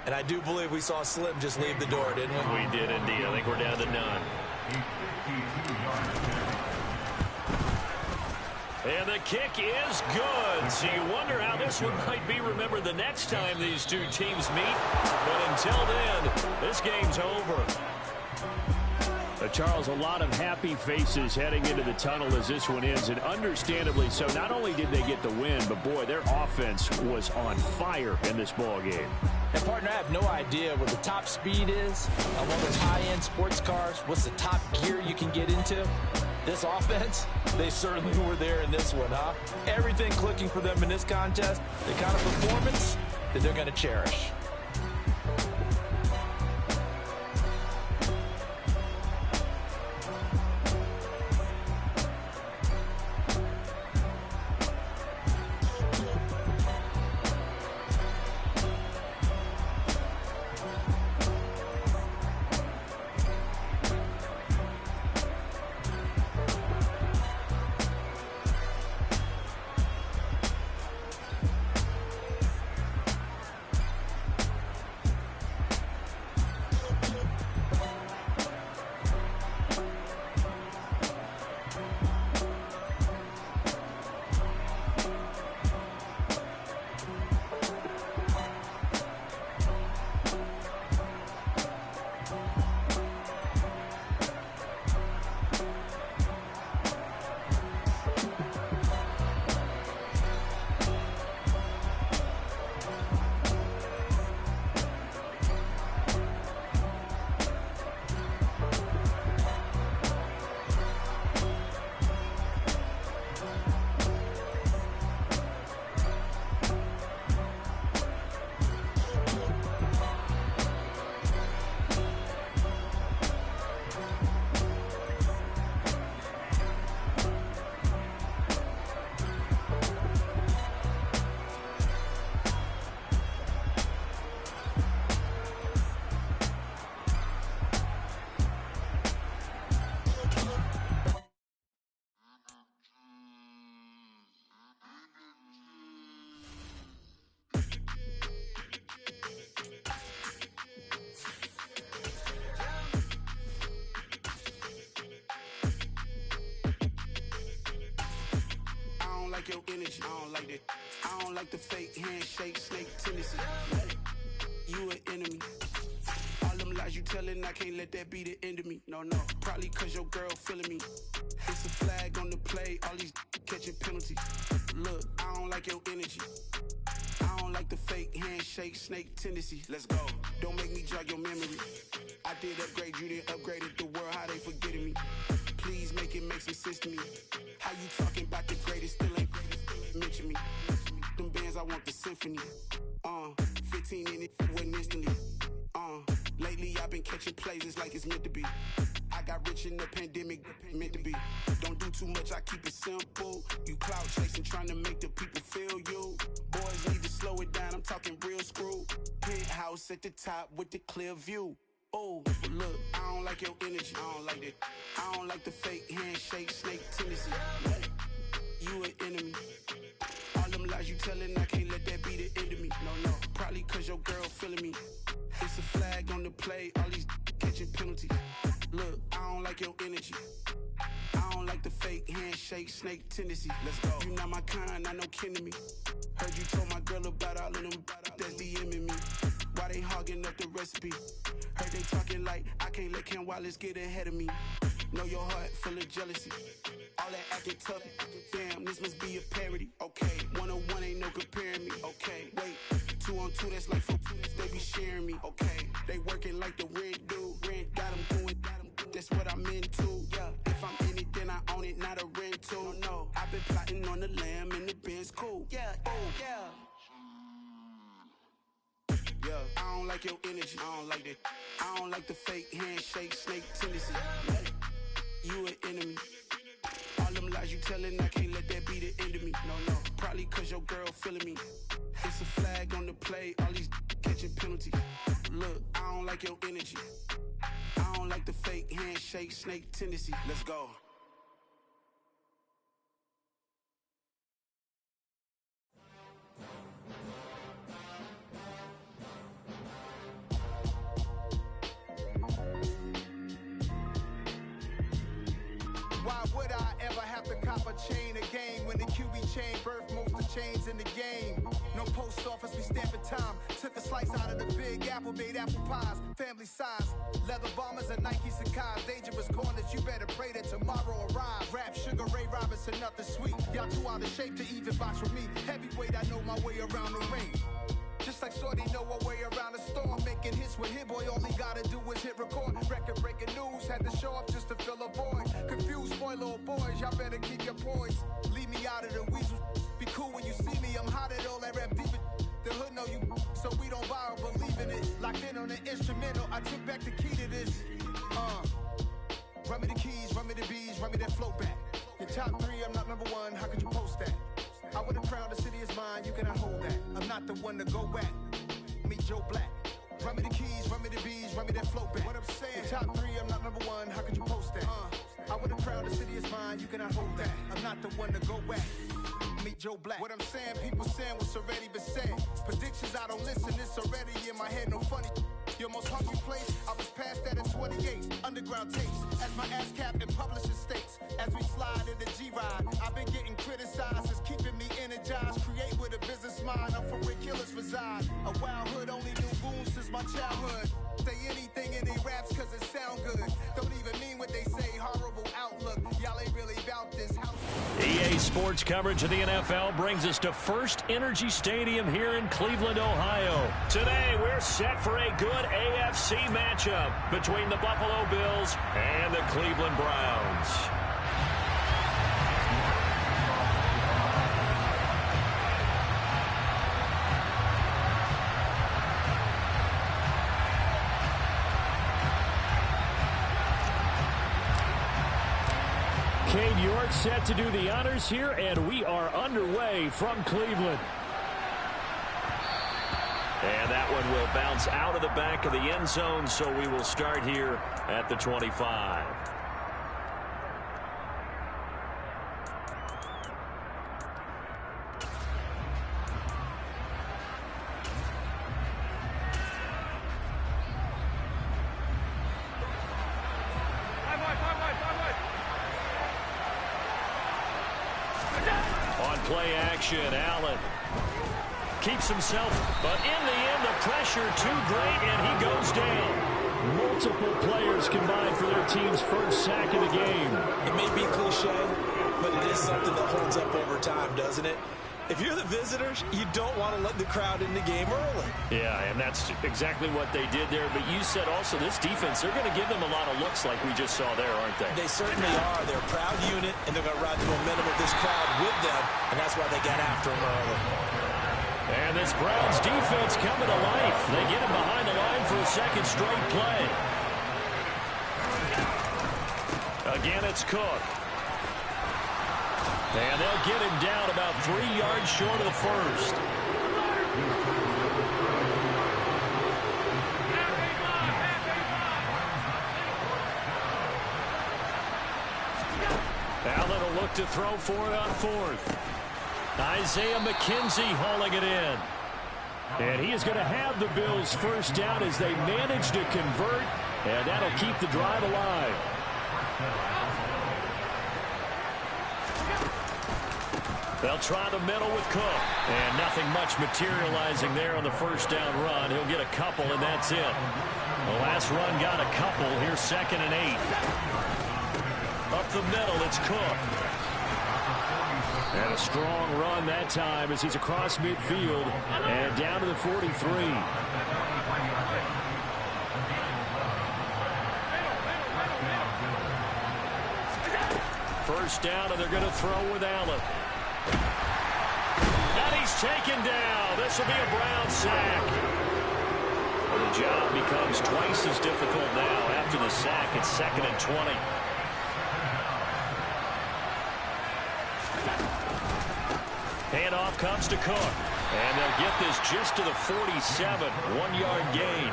And I do believe we saw Slim just leave the door, didn't we? We did indeed. I think we're down to none. And the kick is good. So you wonder how this one might be remembered the next time these two teams meet. But until then, this game's over. Charles, a lot of happy faces heading into the tunnel as this one ends, and understandably so. Not only did they get the win, but boy, their offense was on fire in this ball game. And partner, I have no idea what the top speed is on one of those high-end sports cars. What's the top gear you can get into? This offense, they certainly were there in this one, huh? Everything clicking for them in this contest, the kind of performance that they're going to cherish. Like your energy, I don't like that. I don't like the fake handshake, snake tendency. You an enemy. All them lies you telling, I can't let that be the end of me. No, probably cause your girl feeling me. It's a flag on the play, all these catching penalties. Look, I don't like your energy. I don't like the fake handshake, snake tendency. Let's go. Don't make me jog your memory. I did upgrade, you didn't upgrade it. The world, how they forgetting me. Please make it make some sense to me. How you talking about the greatest, still ain't mention me. Them bands, I want the symphony. 15 in it, went instantly. Lately I've been catching plays, it's like it's meant to be. I got rich in the pandemic, meant to be. Don't do too much, I keep it simple. You clout chasing, trying to make the people feel you. Boys need to slow it down, I'm talking real screw. Penthouse at the top with the clear view. Oh, look, I don't like your energy, I don't like that. I don't like the fake handshake, snake tendency. You an enemy. All them lies you telling, I can't let that be the end of me. No, probably cause your girl feeling me. It's a flag on the play, all these catching penalties. Look, I don't like your energy. I don't like the fake handshake, snake tendency. Let's go. You not my kind, I know kin to me. Heard you told my girl about all of them that's DMing me. Why they hogging up the recipe? Heard they talking like I can't let Ken Wallace get ahead of me. Know your heart full of jealousy. All that acting tough, damn, this must be a parody. Okay, 1-on-1 ain't no comparing me. Okay, wait, 2-on-2, that's like football. They be sharing me. Okay, they working like the rent do. Rent got them going, that's what I'm into. Yeah, if I'm in it, then I own it, not a rental. No, I've been plotting on the lamb and the Benz cool. Yeah, oh, yeah. Yeah, I don't like your energy, I don't like that. I don't like the fake handshake, snake tendency. You an enemy. All them lies you telling, I can't let that be the end of me. No, probably cause your girl feeling me. It's a flag on the play, all these catching penalties. Look, I don't like your energy. I don't like the fake handshake, snake tendency. Let's go. Why would I ever have to cop a chain again when the QB chain birthed most of the chains in the game? No post office, we stamping time. Took a slice out of the big apple, made apple pies, family size. Leather bombers and Nike Sacai's. Dangerous corners, you better pray that tomorrow arrives. Rap Sugar Ray Robinson, nothing sweet. Y'all too out of shape to even box with me. Heavyweight, I know my way around the ring. Just like Shorty know her way around the storm. Making hits with Hit Boy, all he gotta do is hit record. Record breaking news, had to show up just to fill a void. Confused boy, little boys, y'all better keep your poise. Leave me out of the weasel. Be cool when you see me, I'm hot at all that rap deep. The hood know you, so we don't borrow, believe in it. Locked in on the instrumental, I took back the key to this. Run me the keys, run me the bees, run me that flow back. Your top 3, I'm not number 1, how could you post that? I would have crowned the city is mine, you cannot hold that. I'm not the one to go back. Meet Joe Black. Run me the keys, run me the bees, run me that flow back. What I'm saying, your top 3, I'm not number 1, how could you post that? I would have crowned the city is mine, you cannot hold that. I'm not the one to go back. Meet Joe Black. What I'm saying, people saying what's already been said. Predictions, I don't listen, it's already in my head, no funny. Your most hungry place, I was past that at 28. Underground tapes, as my ass cap in publishing states. As we slide in the G-Ride, I've been getting criticized, it's keeping me energized. Create with a business mind, I'm for where killers reside. A wild hood, only knew goons since my childhood. Say anything in they raps cause it sound good. Don't even mean what they say, horrible outlook. Y'all ain't really about this house. EA Sports coverage of the NFL brings us to First Energy Stadium here in Cleveland, Ohio. Today, we're set for a good AFC matchup between the Buffalo Bills and the Cleveland Browns. Cade York set to do the honors here, and we are underway from Cleveland. And that one will bounce out of the back of the end zone, so we will start here at the 25. On play action, Allen keeps himself, but in the end, the pressure too great, and he goes down. Multiple players combined for their team's first sack of the game. It may be cliche, but it is something that holds up over time, doesn't it? If you're the visitors, you don't want to let the crowd in the game early. Yeah, and that's exactly what they did there. But you said also this defense, they're going to give them a lot of looks like we just saw there, aren't they? They certainly are. They're a proud unit, and they're going to ride the momentum of this crowd with them, and that's why they got after them early. And this Browns defense coming to life. They get him behind the line for a second straight play. Again, it's Cook. And they'll get him down about 3 yards short of the first. Allen will look to throw for it on fourth. Isaiah McKenzie hauling it in. And he is going to have the Bills first down as they manage to convert, and that'll keep the drive alive. They'll try the middle with Cook. And nothing much materializing there on the first down run. He'll get a couple, and that's it. The last run got a couple. Here's 2nd and 8. Up the middle, it's Cook. And a strong run that time as he's across midfield and down to the 43. First down, and they're going to throw with Allen. And he's taken down. This will be a Brown sack. Well, the job becomes twice as difficult now after the sack. It's 2nd and 20. Handoff comes to Cook. And they'll get this just to the 47. 1-yard gain.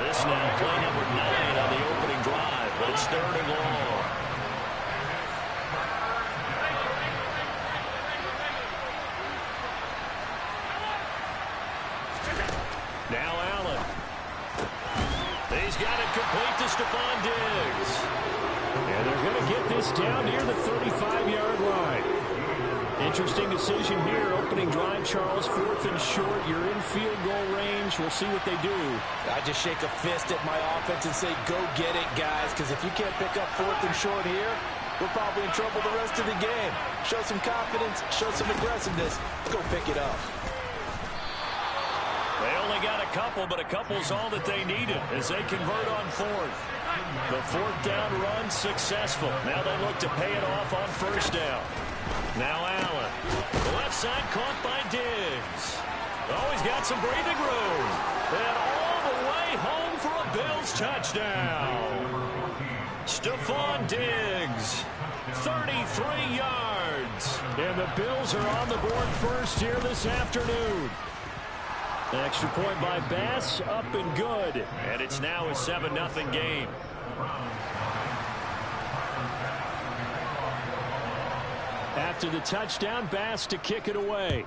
This now play number 9 on the opening drive, but it's 3rd and long. Now Allen. He's got it complete to Stephon Diggs. And they're going to get this down near the 35-yard line. Interesting decision here. Opening drive, Charles. 4th and short. You're in field goal range. We'll see what they do. I just shake a fist at my offense and say, go get it, guys, because if you can't pick up 4th and short here, we're probably in trouble the rest of the game. Show some confidence. Show some aggressiveness. Go pick it up. They only got a couple, but a couple's all that they needed as they convert on 4th. The 4th down run successful. Now they look to pay it off on 1st down. Now Allen. The left side caught by Diggs. Oh, he's got some breathing room. And all the way home for a Bills touchdown. Stephon Diggs. 33 yards. And the Bills are on the board first here this afternoon. An extra point by Bass, up and good. And it's now a 7-0 game. After the touchdown, Bass to kick it away.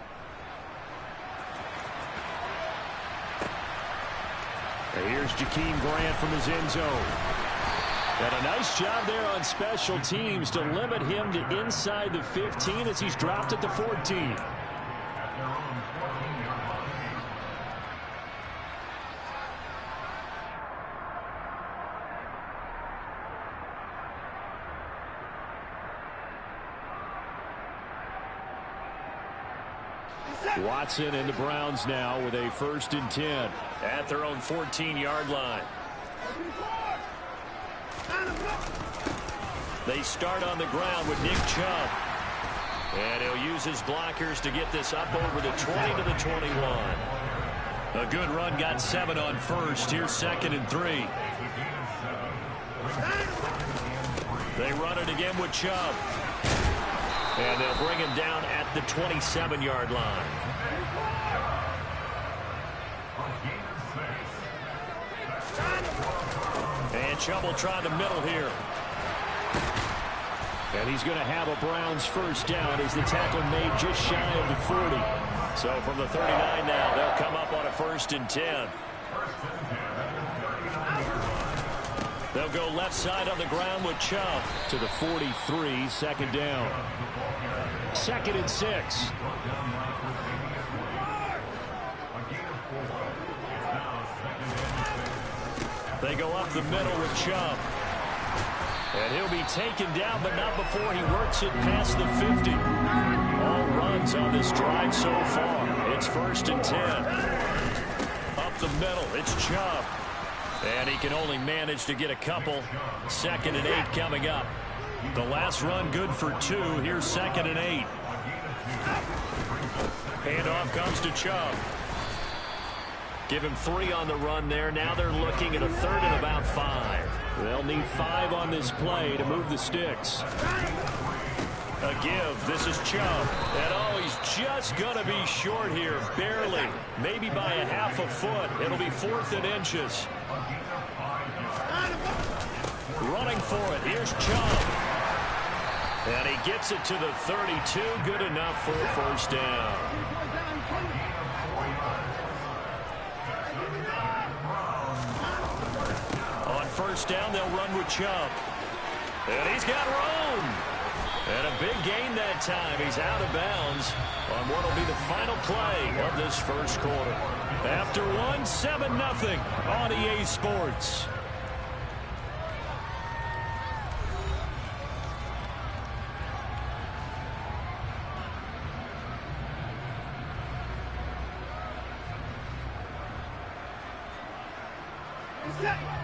And here's Jakeem Grant from his end zone. And a nice job there on special teams to limit him to inside the 15 as he's dropped at the 14. Watson and the Browns now with a 1st and 10 at their own 14-yard line. They start on the ground with Nick Chubb. And he'll use his blockers to get this up over the 20 to the 21. A good run, got 7 on 1st. Here's 2nd and 3. They run it again with Chubb. And they'll bring him down at the 27-yard line. And Chubb will try the middle here. And he's going to have a Browns 1st down as the tackle made just shy of the 40. So from the 39 now, they'll come up on a 1st and 10. They'll go left side on the ground with Chubb. To the 43, 2nd down. 2nd and 6. They go up the middle with Chubb. And he'll be taken down, but not before he works it past the 50. All runs on this drive so far. It's 1st and 10. Up the middle, it's Chubb. And he can only manage to get a couple. 2nd and 8 coming up. The last run good for 2. Here's 2nd and 8. Handoff comes to Chubb. Give him 3 on the run there. Now they're looking at a 3rd and about 5. They'll need 5 on this play to move the sticks. A give. This is Chubb. And oh, he's just going to be short here. Barely. Maybe by a half a foot. It'll be 4th and inches. Running for it. Here's Chubb. And he gets it to the 32. Good enough for a first down. On first down, they'll run with Chubb. And he's got room. And a big gain that time. He's out of bounds on what will be the final play of this first quarter. After 1, 7-0 on EA Sports.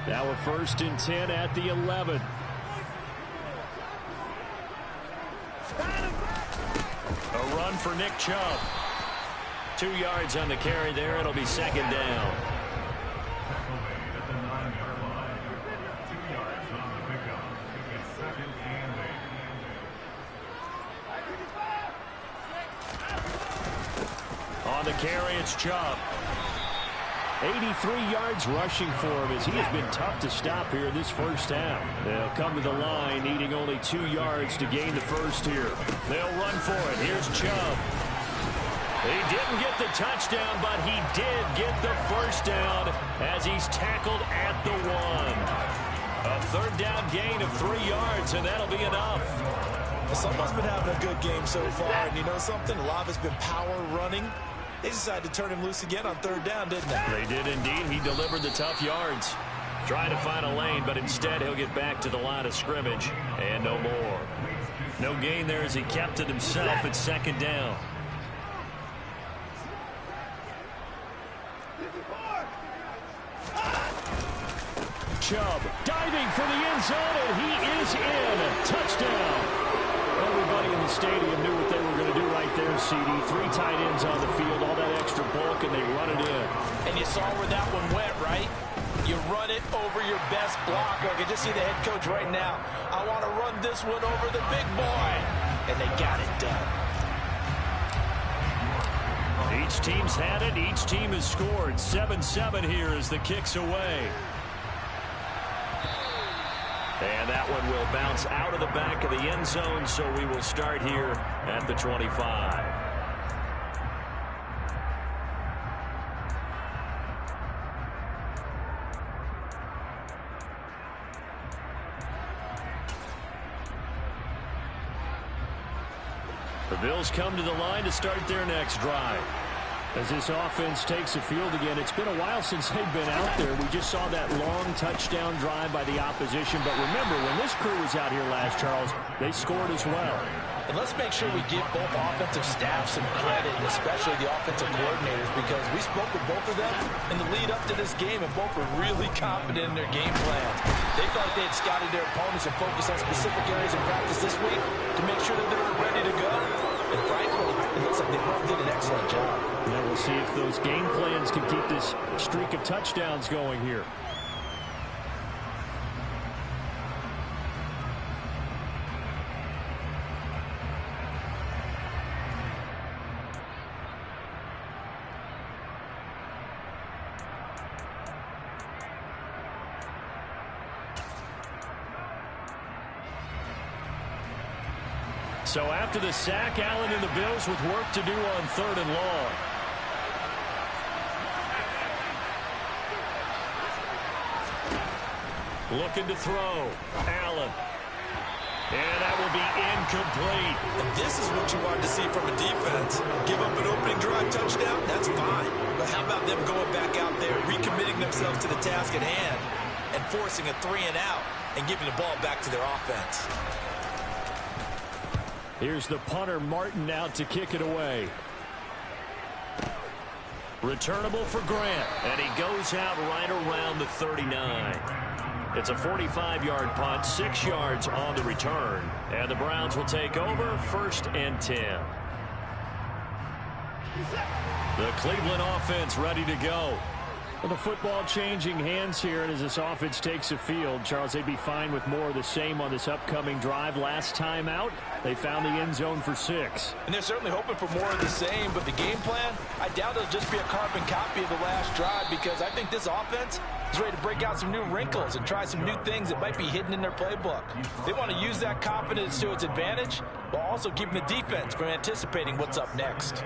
Now a 1st and 10 at the 11. A run for Nick Chubb. 2 yards on the carry there. It'll be 2nd down. On the carry, it's Chubb. 83 yards rushing for him as he has been tough to stop here in this first half. They'll come to the line needing only 2 yards to gain the first here. They'll run for it. Here's Chubb. He didn't get the touchdown, but he did get the first down as he's tackled at the 1. A 3rd down gain of 3 yards, and that'll be enough. Someone's been having a good game so far, and you know something? A lot of it's been power running. They decided to turn him loose again on 3rd down, didn't they? They did indeed. He delivered the tough yards. Trying to find a lane, but instead he'll get back to the line of scrimmage and no more. No gain there as he kept it himself at 2nd down. Chubb diving for the end zone, and he is in. Touchdown. Everybody in the stadium knew what they were going to do right there, CD. 3 tight ends on the field, all that extra bulk, and they run it in. And you saw where that one went, right? You run it over your best blocker. I can just see the head coach right now. I want to run this one over the big boy. And they got it done. Each team's had it. Each team has scored. 7-7 here as the kick's away. And that one will bounce out of the back of the end zone, so we will start here at the 25. The Bills come to the line to start their next drive. As this offense takes the field again, it's been a while since they've been out there. We just saw that long touchdown drive by the opposition. But remember, when this crew was out here last, Charles, they scored as well. And let's make sure we give both offensive staffs some credit, and especially the offensive coordinators, because we spoke with both of them in the lead up to this game, and both were really confident in their game plans. They felt like they had scouted their opponents and focused on specific areas of practice this week to make sure that they were ready to go. And frankly, it looks like they both did an excellent job. Yeah, we'll see if those game plans can keep this streak of touchdowns going here. So after the sack, Allen and the Bills with work to do on 3rd and long. Looking to throw. Allen. And that will be incomplete. And this is what you wanted to see from a defense. Give up an opening drive touchdown, that's fine. But how about them going back out there, recommitting themselves to the task at hand, and forcing a 3 and out, and giving the ball back to their offense. Here's the punter, Martin, out to kick it away. Returnable for Grant, and he goes out right around the 39. It's a 45-yard punt, 6 yards on the return, and the Browns will take over 1st and 10. The Cleveland offense ready to go. Well, the football changing hands here, and as this offense takes the field, Charles, they'd be fine with more of the same on this upcoming drive. Last time out, they found the end zone for 6. And they're certainly hoping for more of the same, but the game plan, I doubt it'll just be a carbon copy of the last drive, because I think this offense is ready to break out some new wrinkles and try some new things that might be hidden in their playbook. They want to use that confidence to its advantage while also keeping the defense from anticipating what's up next.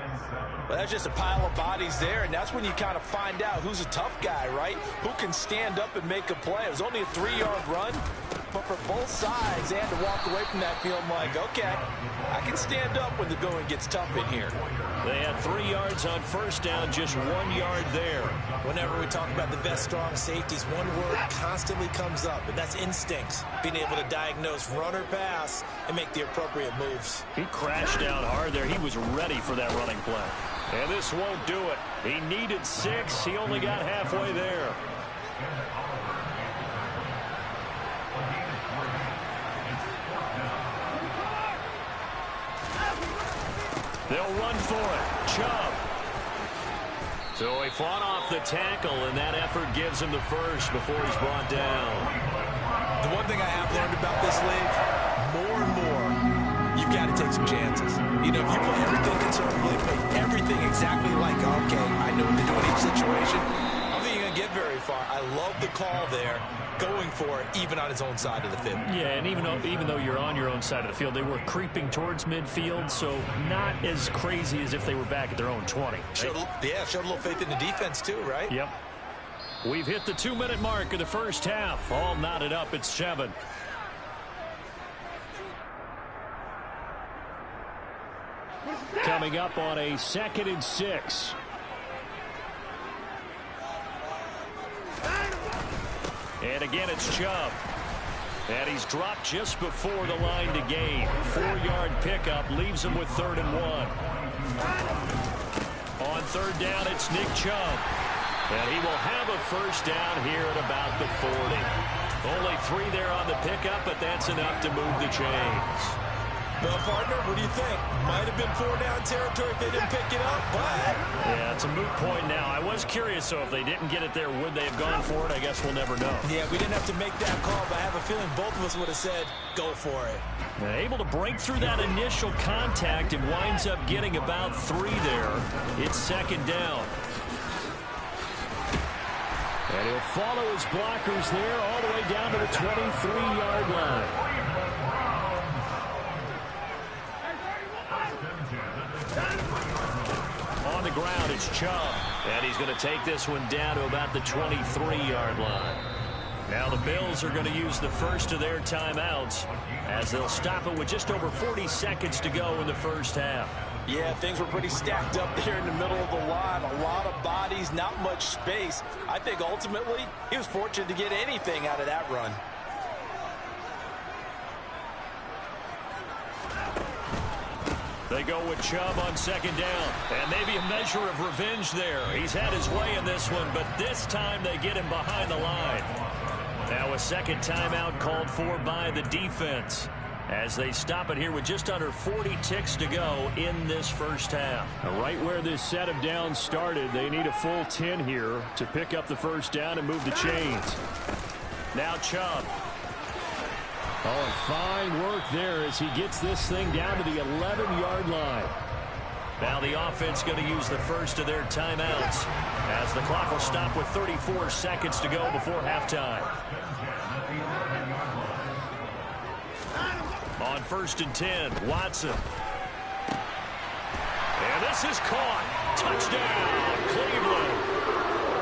Well, that's just a pile of bodies there, and that's when you kind of find out who's a tough guy, right? Who can stand up and make a play. It was only a 3-yard run, but for both sides, they had to walk away from that field like, okay, I can stand up when the going gets tough in here. They had 3 yards on first down, just 1 yard there. Whenever we talk about the best strong safeties, one word constantly comes up, and that's instincts. Being able to diagnose run or pass and make the appropriate moves. He crashed down hard there. He was ready for that running play. And this won't do it. He needed 6. He only got halfway there. They'll run for it. Chubb. So he fought off the tackle, and that effort gives him the first before he's brought down. The one thing I have learned about this league, more and more, you've got to take some chances. You know, if you play everything conservatively, play everything exactly like, okay, I know what to do in each situation, I don't think you're going to get very far. I love the call there, going for it, even on his own side of the field. Yeah, and even though you're on your own side of the field, they were creeping towards midfield, so not as crazy as if they were back at their own 20. Showed a little faith in the defense too, right? Yep. We've hit the 2-minute mark of the first half. All knotted up at 7. Coming up on a 2nd and 6. And again, it's Chubb. And he's dropped just before the line to gain. 4-yard pickup leaves him with 3rd and 1. On 3rd down, it's Nick Chubb. And he will have a first down here at about the 40. Only 3 there on the pickup, but that's enough to move the chains. Well, partner, what do you think? Might have been 4-down territory if they didn't pick it up, but... Yeah, it's a moot point now. I was curious, so if they didn't get it there, would they have gone for it? I guess we'll never know. Yeah, we didn't have to make that call, but I have a feeling both of us would have said, go for it. Able to break through that initial contact and winds up getting about 3 there. It's 2nd down. And he'll follow his blockers there all the way down to the 23-yard line. On the ground, it's Chubb. And he's going to take this one down to about the 23-yard line. Now the Bills are going to use the first of their timeouts as they'll stop it with just over 40 seconds to go in the first half. Yeah, things were pretty stacked up there in the middle of the line. A lot of bodies, not much space. I think ultimately he was fortunate to get anything out of that run. They go with Chubb on 2nd down. And maybe a measure of revenge there. He's had his way in this one, but this time they get him behind the line. Now a 2nd timeout called for by the defense as they stop it here with just under 40 ticks to go in this first half. Now, right where this set of downs started, they need a full 10 here to pick up the first down and move the chains. Now Chubb. Oh, and fine work there as he gets this thing down to the 11-yard line. Now the offense going to use the first of their timeouts as the clock will stop with 34 seconds to go before halftime. On 1st and 10, Watson. And this is caught. Touchdown, Cleveland.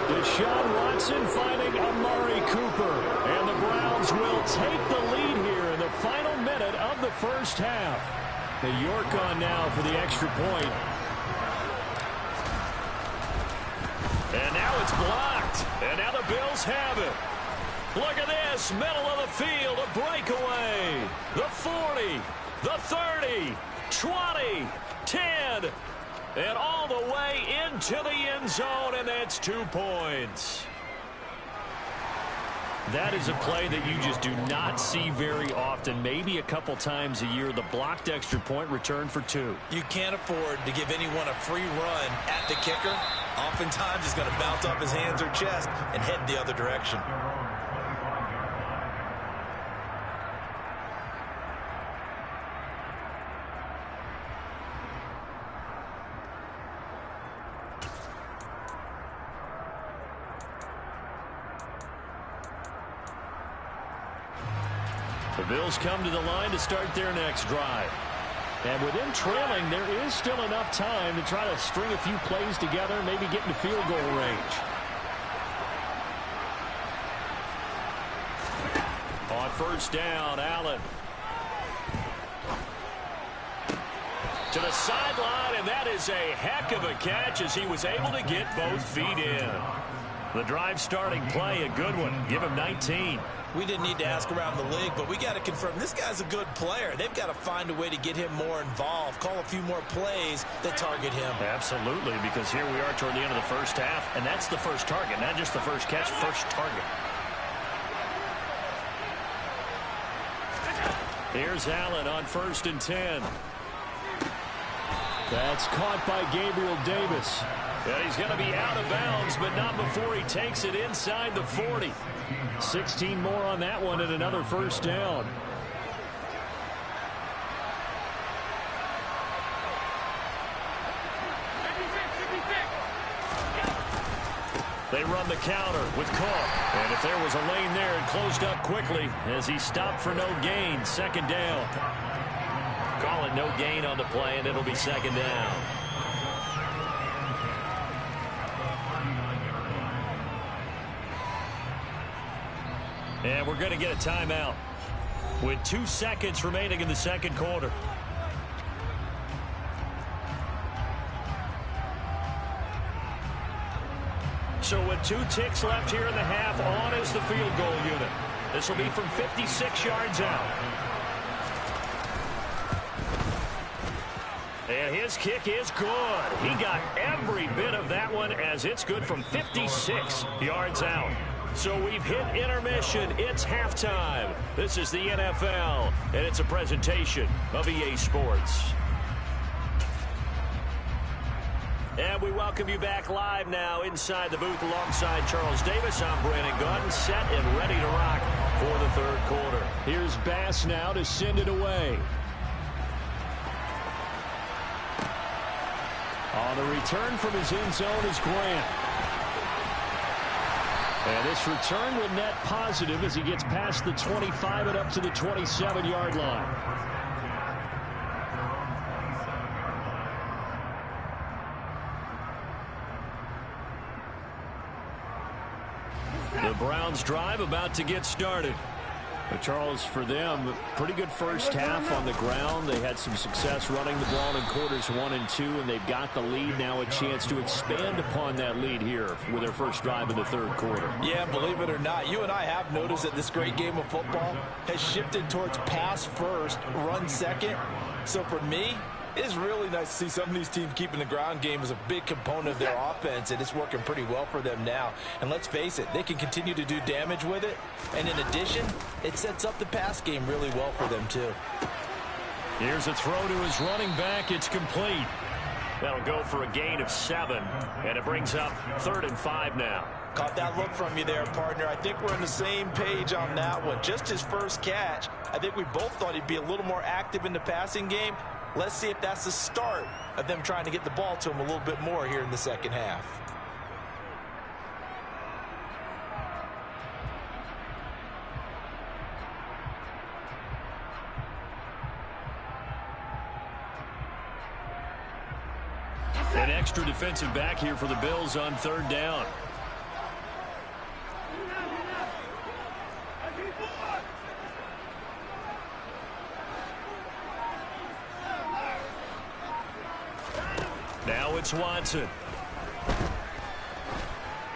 Deshaun Watson finding Amari Cooper. And the Browns will take the lead here in the final minute of the first half. The York on now for the extra point. And now it's blocked. And now the Bills have it. Look at this, middle of the field, a breakaway. The 40, the 30, 20, 10, and all the way into the end zone, and that's 2 points. That is a play that you just do not see very often, maybe a couple times a year. The blocked extra point return for 2. You can't afford to give anyone a free run at the kicker. Oftentimes he's going to bounce off his hands or chest and head the other direction. The Bills come to the line to start their next drive. And with them trailing, there is still enough time to try to string a few plays together, maybe get into field goal range. On first down, Allen. To the sideline, and that is a heck of a catch as he was able to get both feet in. The drive starting play, a good one. Give him 19. We didn't need to ask around the league, but we got to confirm this guy's a good player. They've got to find a way to get him more involved, call a few more plays that target him. Absolutely, because here we are toward the end of the first half, and that's the first target, not just the first catch, first target. Here's Allen on 1st and 10. That's caught by Gabriel Davis. And he's going to be out of bounds, but not before he takes it inside the 40. 16 more on that one and another first down. They run the counter with Cook. And if there was a lane there, it closed up quickly as he stopped for no gain. 2nd down. Call it no gain on the play, and it'll be 2nd down. And we're going to get a timeout with 2 seconds remaining in the second quarter. So with 2 ticks left here in the half, on is the field goal unit. This will be from 56 yards out. And his kick is good. He got every bit of that one as it's good from 56 yards out. So we've hit intermission. It's halftime. This is the NFL, and it's a presentation of EA Sports. And we welcome you back live now inside the booth alongside Charles Davis. I'm Brandon Gunn, set and ready to rock for the third quarter. Here's Bass now to send it away. On the return from his end zone is Grant. And this return will net positive as he gets past the 25 and up to the 27-yard line. The Browns drive about to get started. But Charles, for them, pretty good first half on the ground. They had some success running the ball in quarters 1 and 2, and they've got the lead now, a chance to expand upon that lead here with their first drive in the third quarter. Yeah, believe it or not, you and I have noticed that this great game of football has shifted towards pass first, run second. So for me, it's really nice to see some of these teams keeping the ground game as a big component of their offense, and it's working pretty well for them now. And let's face it, they can continue to do damage with it. And in addition, it sets up the pass game really well for them, too. Here's a throw to his running back. It's complete. That'll go for a gain of 7, and it brings up 3rd and 5 now. Caught that look from you there, partner. I think we're on the same page on that one. Just his first catch, I think we both thought he'd be a little more active in the passing game. Let's see if that's the start of them trying to get the ball to him a little bit more here in the second half. An extra defensive back here for the Bills on 3rd down. Now it's Watson.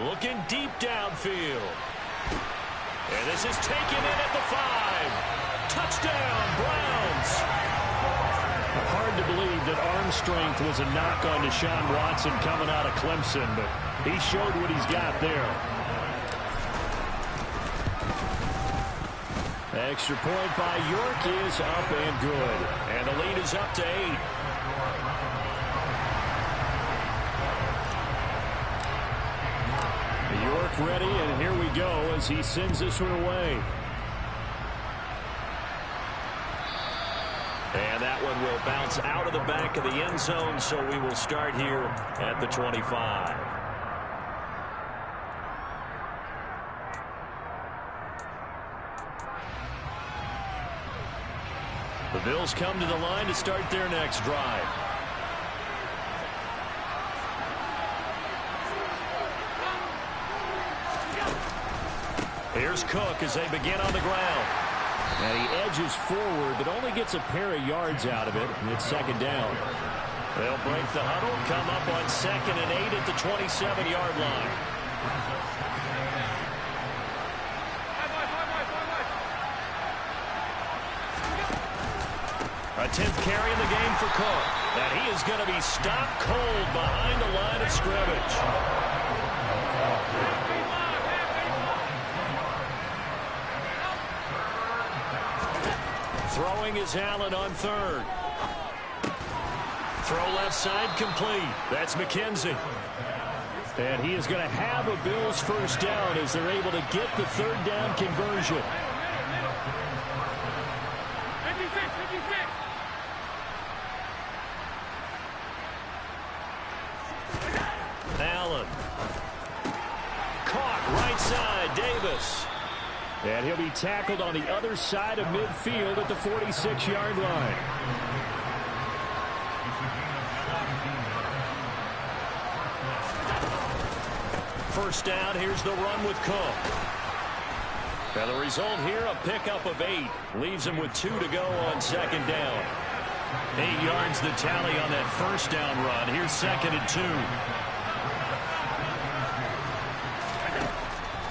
Looking deep downfield. And this is taken in at the 5. Touchdown, Browns. Hard to believe that arm strength was a knock on Deshaun Watson coming out of Clemson, but he showed what he's got there. Extra point by York is up and good. And the lead is up to 8. York ready, and here we go as he sends this one away. And that one will bounce out of the back of the end zone, so we will start here at the 25. The Bills come to the line to start their next drive. Here's Cook as they begin on the ground. And he edges forward, but only gets a pair of yards out of it, and it's second down. They'll break the huddle, come up on 2nd and 8 at the 27-yard line. A 10th carry in the game for Cook. And he is going to be stopped cold behind the line of scrimmage. Throwing is Allen on 3rd. Throw left side complete. That's McKenzie. And he is going to have a Bills first down as they're able to get the 3rd down conversion. Allen. Caught right side. Davis. And he'll be tackled on the other side of midfield at the 46-yard line. First down, here's the run with Cook. And the result here, a pickup of 8. Leaves him with 2 to go on 2nd down. 8 yards the tally on that first down run. Here's 2nd and 2.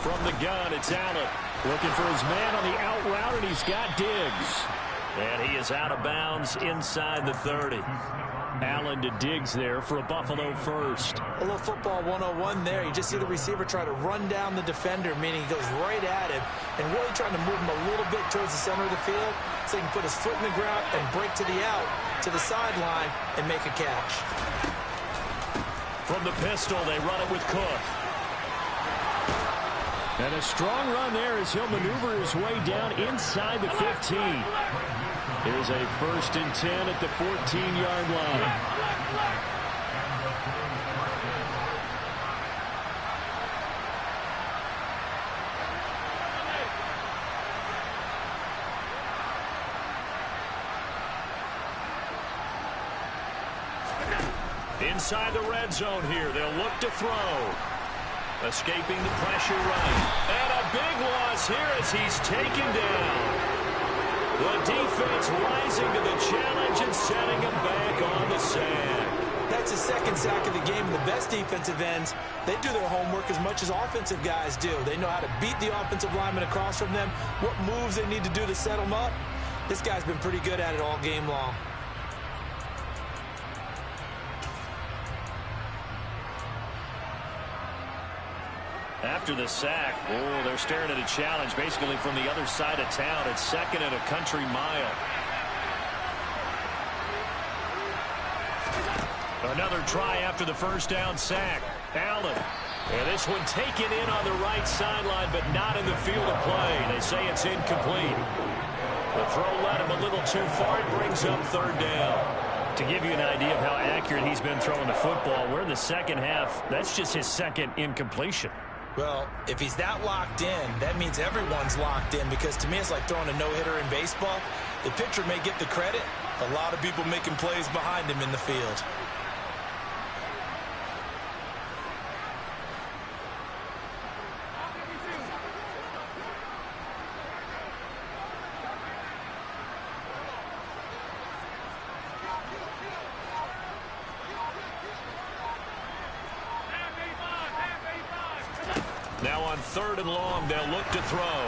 From the gun, it's Allen. Looking for his man on the out route, and he's got Diggs. And he is out of bounds inside the 30. Allen to Diggs there for a Buffalo first. A little football 101 there. You just see the receiver try to run down the defender, meaning he goes right at him and really trying to move him a little bit towards the center of the field so he can put his foot in the ground and break to the out, to the sideline, and make a catch. From the pistol, they run it with Cook. And a strong run there as he'll maneuver his way down inside the 15. Here's a 1st and 10 at the 14-yard line. Inside the red zone here, they'll look to throw. Escaping the pressure right. And a big loss here as he's taken down. The defense rising to the challenge and setting him back on the sack. That's his 2nd sack of the game. And the best defensive ends, they do their homework as much as offensive guys do. They know how to beat the offensive lineman across from them, what moves they need to do to set them up. This guy's been pretty good at it all game long. After the sack, they're staring at a challenge basically from the other side of town. It's 2nd and a country mile. Another try after the first down sack. Allen. And this one taken in on the right sideline, but not in the field of play. They say it's incomplete. The throw led him a little too far. It brings up 3rd down. To give you an idea of how accurate he's been throwing the football, we're in the second half. That's just his 2nd incompletion. Well, if he's that locked in, that means everyone's locked in, because to me it's like throwing a no-hitter in baseball. The pitcher may get the credit, a lot of people making plays behind him in the field. Now on 3rd and long, they'll look to throw.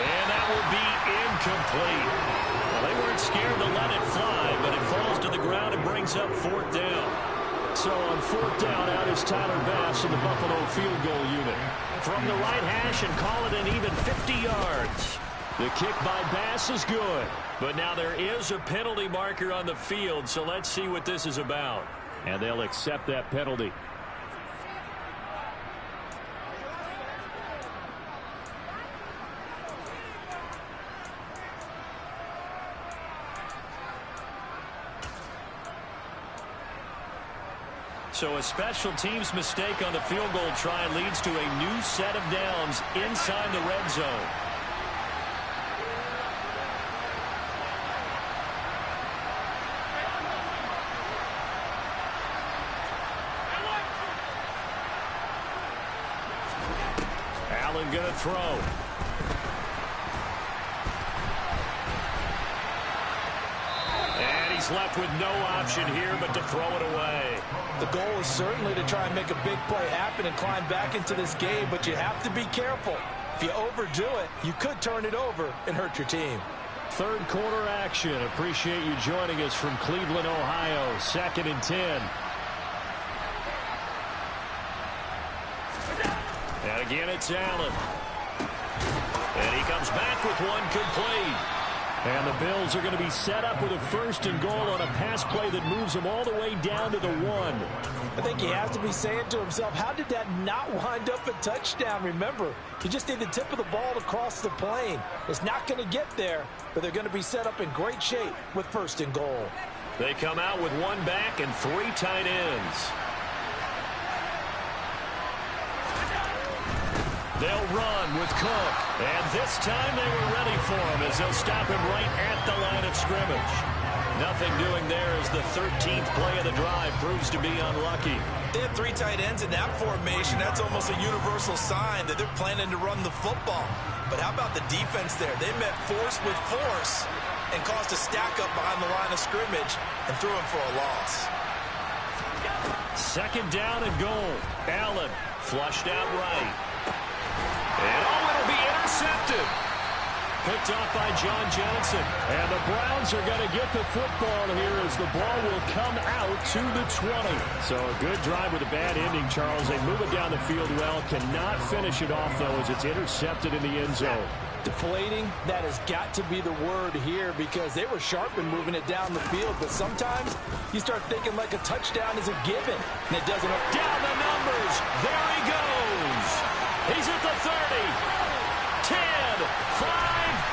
And that will be incomplete. Well, they weren't scared to let it fly, but it falls to the ground and brings up 4th down. So on 4th down, out is Tyler Bass in the Buffalo field goal unit. From the right hash and call it an even 50 yards. The kick by Bass is good. But now there is a penalty marker on the field, so let's see what this is about. And they'll accept that penalty. So a special teams mistake on the field goal try leads to a new set of downs inside the red zone. Allen going to throw. And he's left with no option here but to throw it away. The goal is certainly to try and make a big play happen and climb back into this game, but you have to be careful. If you overdo it, you could turn it over and hurt your team. Third quarter action. Appreciate you joining us from Cleveland, Ohio. 2nd and 10. And again, it's Allen. And he comes back with one complete. And the Bills are going to be set up with a 1st and goal on a pass play that moves them all the way down to the 1. I think he has to be saying to himself, how did that not wind up a touchdown? Remember, you just need the tip of the ball to cross the plane. It's not going to get there, but they're going to be set up in great shape with 1st and goal. They come out with one back and 3 tight ends. They'll run with Cook. And this time they were ready for him as they'll stop him right at the line of scrimmage. Nothing doing there as the 13th play of the drive proves to be unlucky. They have 3 tight ends in that formation. That's almost a universal sign that they're planning to run the football. But how about the defense there? They met force with force and caused a stack up behind the line of scrimmage and threw him for a loss. 2nd down and goal. Allen flushed out right. And it'll be intercepted. Picked off by John Johnson. And the Browns are going to get the football here as the ball will come out to the 20. So a good drive with a bad ending, Charles. They move it down the field well. Cannot finish it off, though, as it's intercepted in the end zone. Deflating, that has got to be the word here because they were sharp in moving it down the field. But sometimes you start thinking like a touchdown is a given. And it doesn't. Down the numbers. There he goes. He's at the 30, 10, 5,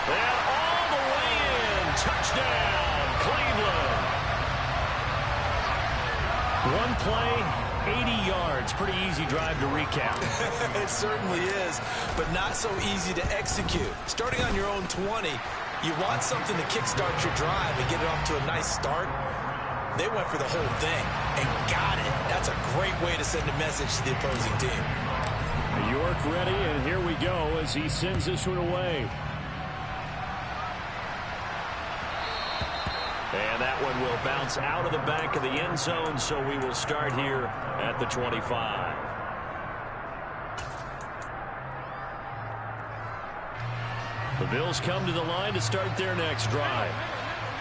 and all the way in. Touchdown, Cleveland. One play, 80 yards. Pretty easy drive to recap. It certainly is, but not so easy to execute. Starting on your own 20, you want something to kickstart your drive and get it off to a nice start. They went for the whole thing and got it. That's a great way to send a message to the opposing team. York ready, and here we go as he sends this one away. And that one will bounce out of the back of the end zone, so we will start here at the 25. The Bills come to the line to start their next drive.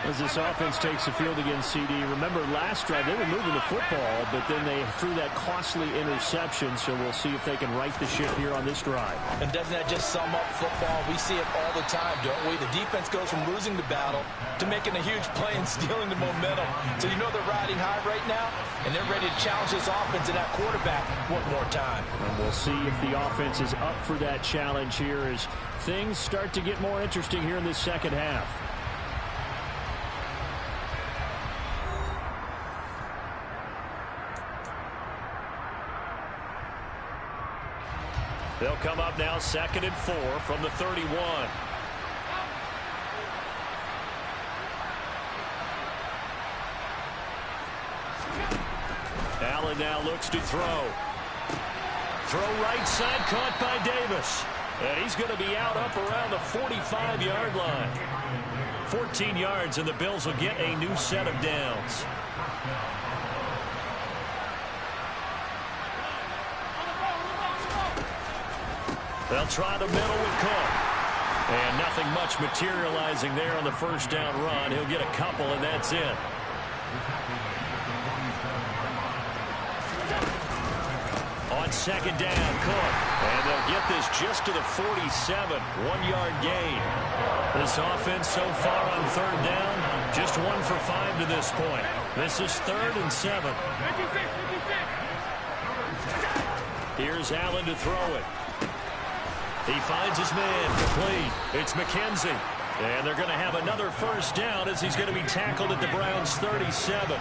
As this offense takes the field against CD, remember last drive they were moving the football, but then they threw that costly interception, so we'll see if they can right the ship here on this drive. And doesn't that just sum up football? We see it all the time, don't we? The defense goes from losing the battle to making a huge play and stealing the momentum. So you know they're riding high right now, and they're ready to challenge this offense and that quarterback one more time. And we'll see if the offense is up for that challenge here as things start to get more interesting here in this second half. They'll come up now 2nd and 4 from the 31. Allen now looks to throw. Throw right side caught by Davis. And he's going to be out up around the 45-yard line. 14 yards and the Bills will get a new set of downs. They'll try the middle with Cook. And nothing much materializing there on the 1st down run. He'll get a couple, and that's it. On on second down. Cook. And they'll get this just to the 47. 1-yard gain. This offense so far on third down, just 1 for 5 to this point. This is 3rd and 7. Here's Allen to throw it. He finds his man complete. It's McKenzie. And they're going to have another first down as he's going to be tackled at the Browns' 37.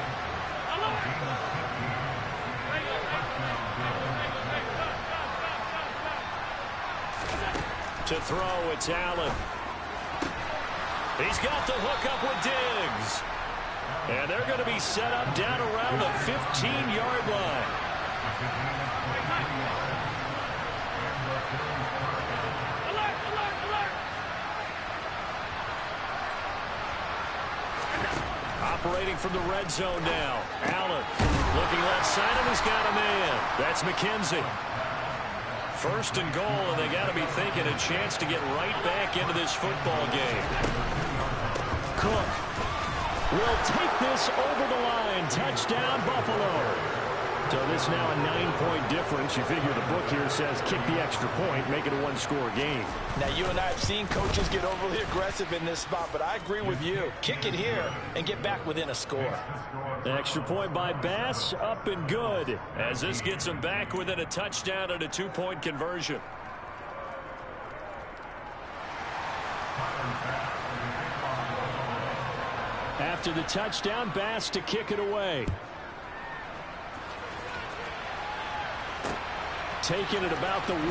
To throw, it's Allen. He's got the hook up with Diggs. And they're going to be set up down around the 15-yard line. Operating from the red zone now. Allen looking left side, and he's got a man. That's McKenzie. 1st and goal, and they got to be thinking a chance to get right back into this football game. Cook will take this over the line. Touchdown, Buffalo. So this now a 9-point difference. You figure the book here says kick the extra point, make it a 1-score game. Now, you and I have seen coaches get overly aggressive in this spot, but I agree with you. Kick it here and get back within a score. The extra point by Bass, up and good. As this gets them back within a touchdown and a 2-point conversion. After the touchdown, Bass to kick it away. Taking it about the 1.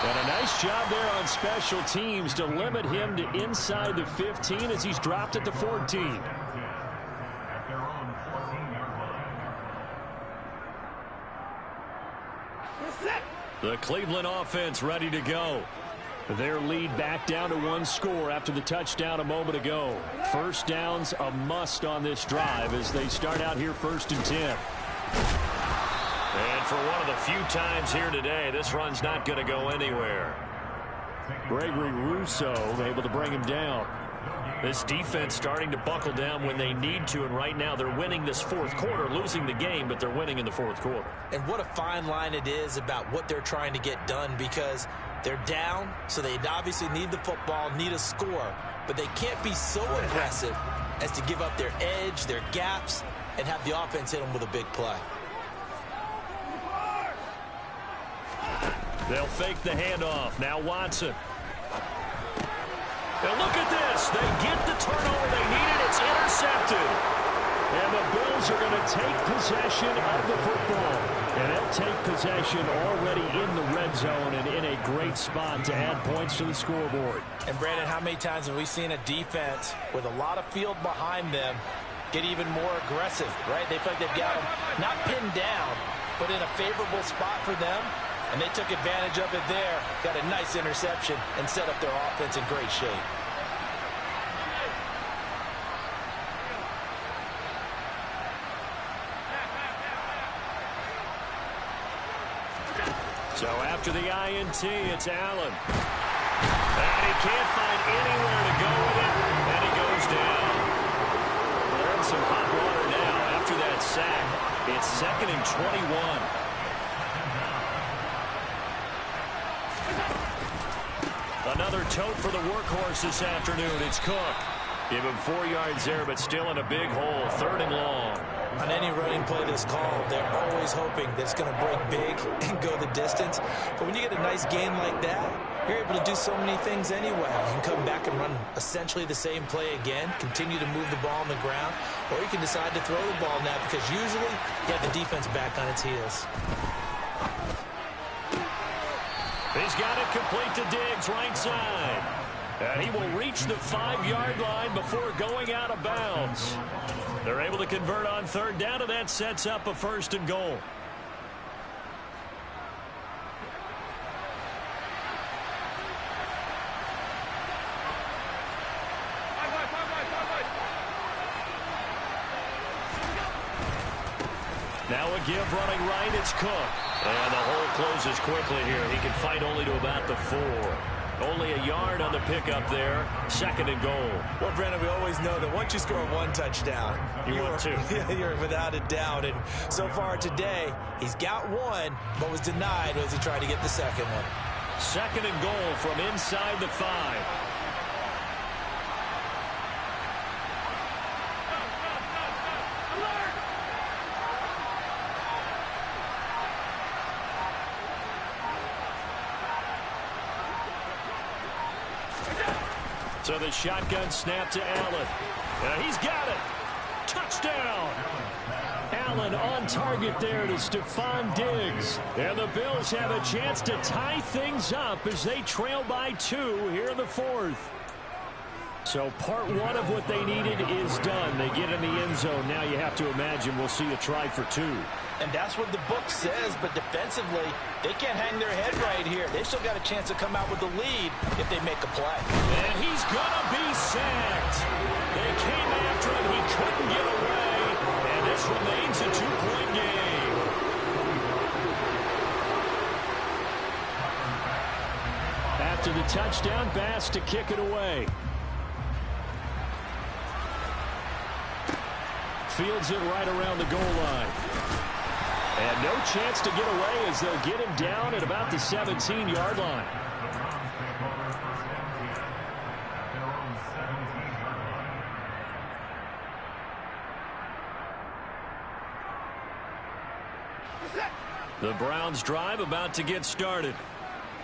And a nice job there on special teams to limit him to inside the 15 as he's dropped at the 14. The Cleveland offense ready to go. Their lead back down to 1 score after the touchdown a moment ago. First down's a must on this drive as they start out here 1st and 10. And for one of the few times here today, this run's not going to go anywhere. Gregory Rousseau able to bring him down. This defense starting to buckle down when they need to, and right now they're winning this 4th quarter, losing the game, but they're winning in the 4th quarter. And what a fine line it is about what they're trying to get done, because they're down, so they obviously need the football, need a score, but they can't be so aggressive as to give up their edge, their gaps, and have the offense hit them with a big play. They'll fake the handoff. Now Watson. Now look at this. They get the turnover they needed. It's intercepted. And the Bills are going to take possession of the football. And they'll take possession already in the red zone and in a great spot to add points to the scoreboard. And Brandon, how many times have we seen a defense with a lot of field behind them get even more aggressive, right? They feel like they've got them not pinned down, but in a favorable spot for them. And they took advantage of it there, got a nice interception, and set up their offense in great shape. So after the INT, it's Allen. And he can't find anywhere to go with it, and he goes down. They're in some hot water now after that sack. It's 2nd and 21. Another tote for the workhorse this afternoon. It's Cook. Give him 4 yards there, but still in a big hole. 3rd and long. On any running play that's called, they're always hoping that it's going to break big and go the distance. But when you get a nice gain like that, you're able to do so many things anyway. You can come back and run essentially the same play again, continue to move the ball on the ground, or you can decide to throw the ball now because usually you have the defense back on its heels. He's got it complete to Diggs, right side. And he will reach the 5-yard line before going out of bounds. They're able to convert on 3rd down, and that sets up a 1st and goal. Now a give running right, it's Cook. And the hole closes quickly here. He can fight only to about the 4. Only a yard on the pickup there. 2nd and goal. Well, Brandon, we always know that once you score one touchdown, you're without a doubt. And so far today, he's got one, but was denied as he tried to get the second one. 2nd and goal from inside the 5. So the shotgun snap to Allen. He's got it. Touchdown. Allen on target there to Stephon Diggs. And the Bills have a chance to tie things up as they trail by 2 here in the 4th. So part 1 of what they needed is done. They get in the end zone. Now you have to imagine we'll see a try for 2. And that's what the book says, but defensively, they can't hang their head right here. They still got a chance to come out with the lead if they make a play. And he's going to be sacked. They came after him. He couldn't get away. And this remains a 2-point game. After the touchdown, Bass to kick it away. Fields it right around the goal line. And no chance to get away as they'll get him down at about the 17-yard line. The Browns drive about to get started.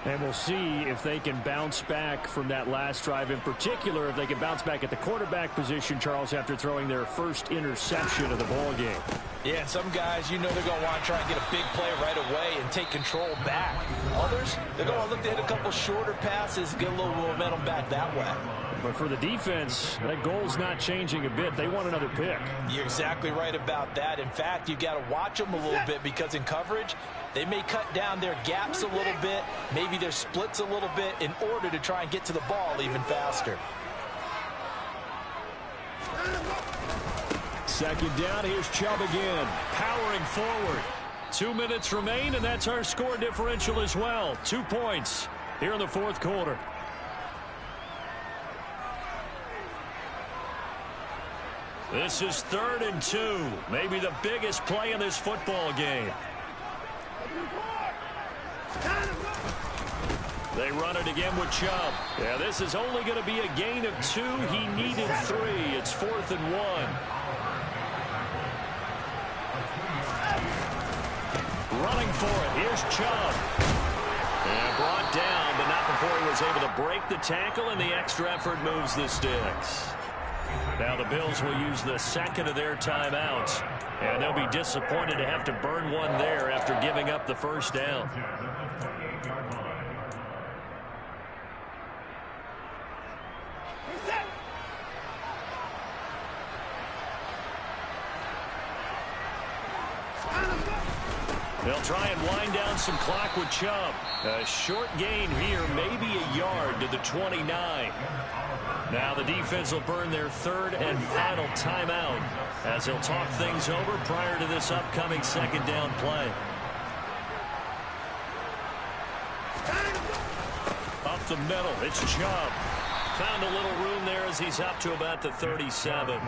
And we'll see if they can bounce back from that last drive. In particular, if they can bounce back at the quarterback position, Charles, after throwing their first interception of the ball game. Yeah, some guys, you know they're going to want to try and get a big play right away and take control back. Others, they're going to look to hit a couple shorter passes, get a little momentum back that way. But for the defense, that goal's not changing a bit. They want another pick. You're exactly right about that. In fact, you got to watch them a little bit because in coverage, they may cut down their gaps a little bit, maybe their splits a little bit in order to try and get to the ball even faster. 2nd down, here's Chubb again, powering forward. 2 minutes remain, and that's our score differential as well. 2 points here in the 4th quarter. This is 3rd and 2, maybe the biggest play in this football game. They run it again with Chubb. Yeah, this is only going to be a gain of 2. He needed 3. It's 4th and 1. Running for it. Here's Chubb. And brought down, but not before he was able to break the tackle, and the extra effort moves the sticks. Now the Bills will use the 2nd of their timeouts, and they'll be disappointed to have to burn one there after giving up the first down. They'll try and wind down some clock with Chubb. A short gain here, maybe a yard to the 29. Now the defense will burn their 3rd and final timeout as they'll talk things over prior to this upcoming 2nd down play. Up the middle, it's Chubb. Found a little room there as he's up to about the 37.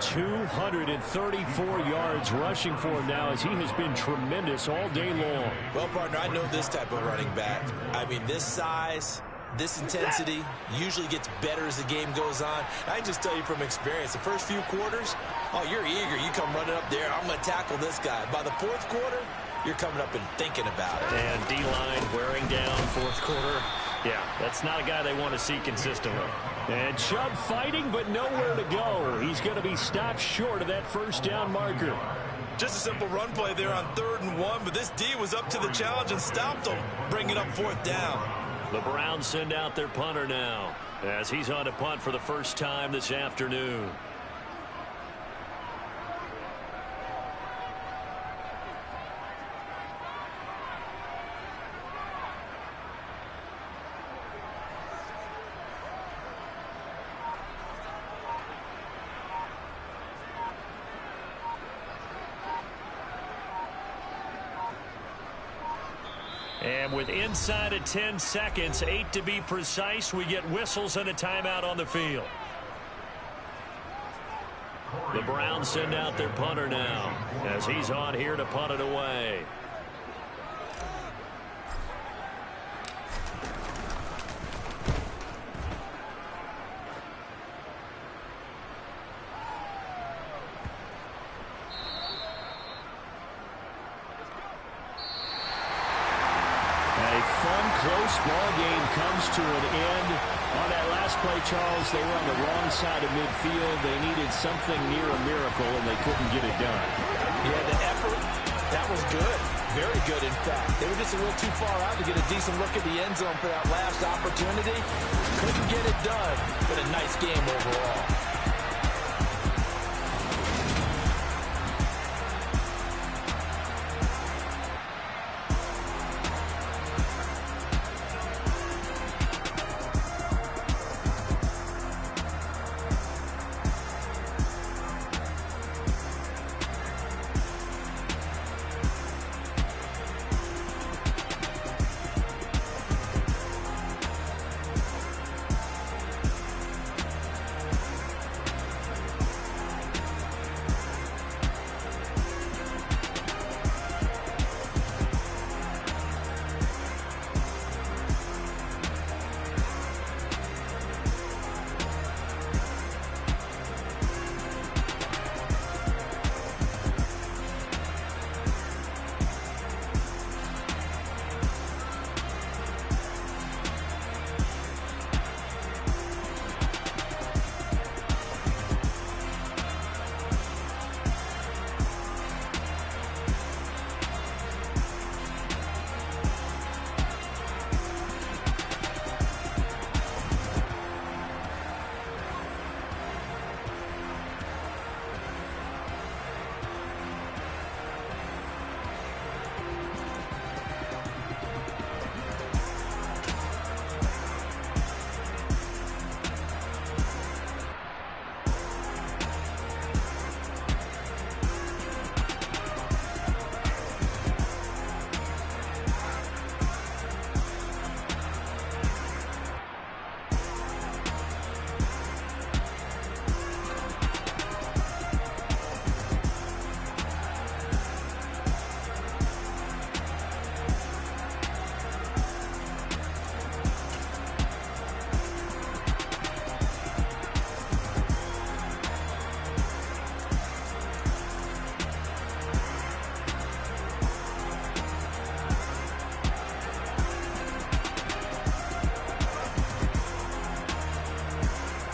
234 yards rushing for him now as he has been tremendous all day long. Well, partner, I know this type of running back. I mean, this size, this intensity usually gets better as the game goes on. I can just tell you from experience, the first few quarters, oh, you're eager. You come running up there, I'm going to tackle this guy. By the 4th quarter, you're coming up and thinking about it. And D-line wearing down 4th quarter. Yeah, that's not a guy they want to see consistently. And Chubb fighting, but nowhere to go. He's going to be stopped short of that first down marker. Just a simple run play there on 3rd and 1, but this D was up to the challenge and stopped him, bringing up 4th down. The Browns send out their punter now as he's on to punt for the first time this afternoon. And with inside of 10 seconds, 8 to be precise, we get whistles and a timeout on the field. The Browns send out their punter now as he's on here to punt it away. Close ball game comes to an end. On that last play, Charles, they were on the wrong side of midfield. They needed something near a miracle, and they couldn't get it done. Yeah, the effort, that was good. Very good, in fact. They were just a little too far out to get a decent look at the end zone for that last opportunity. Couldn't get it done, but a nice game overall.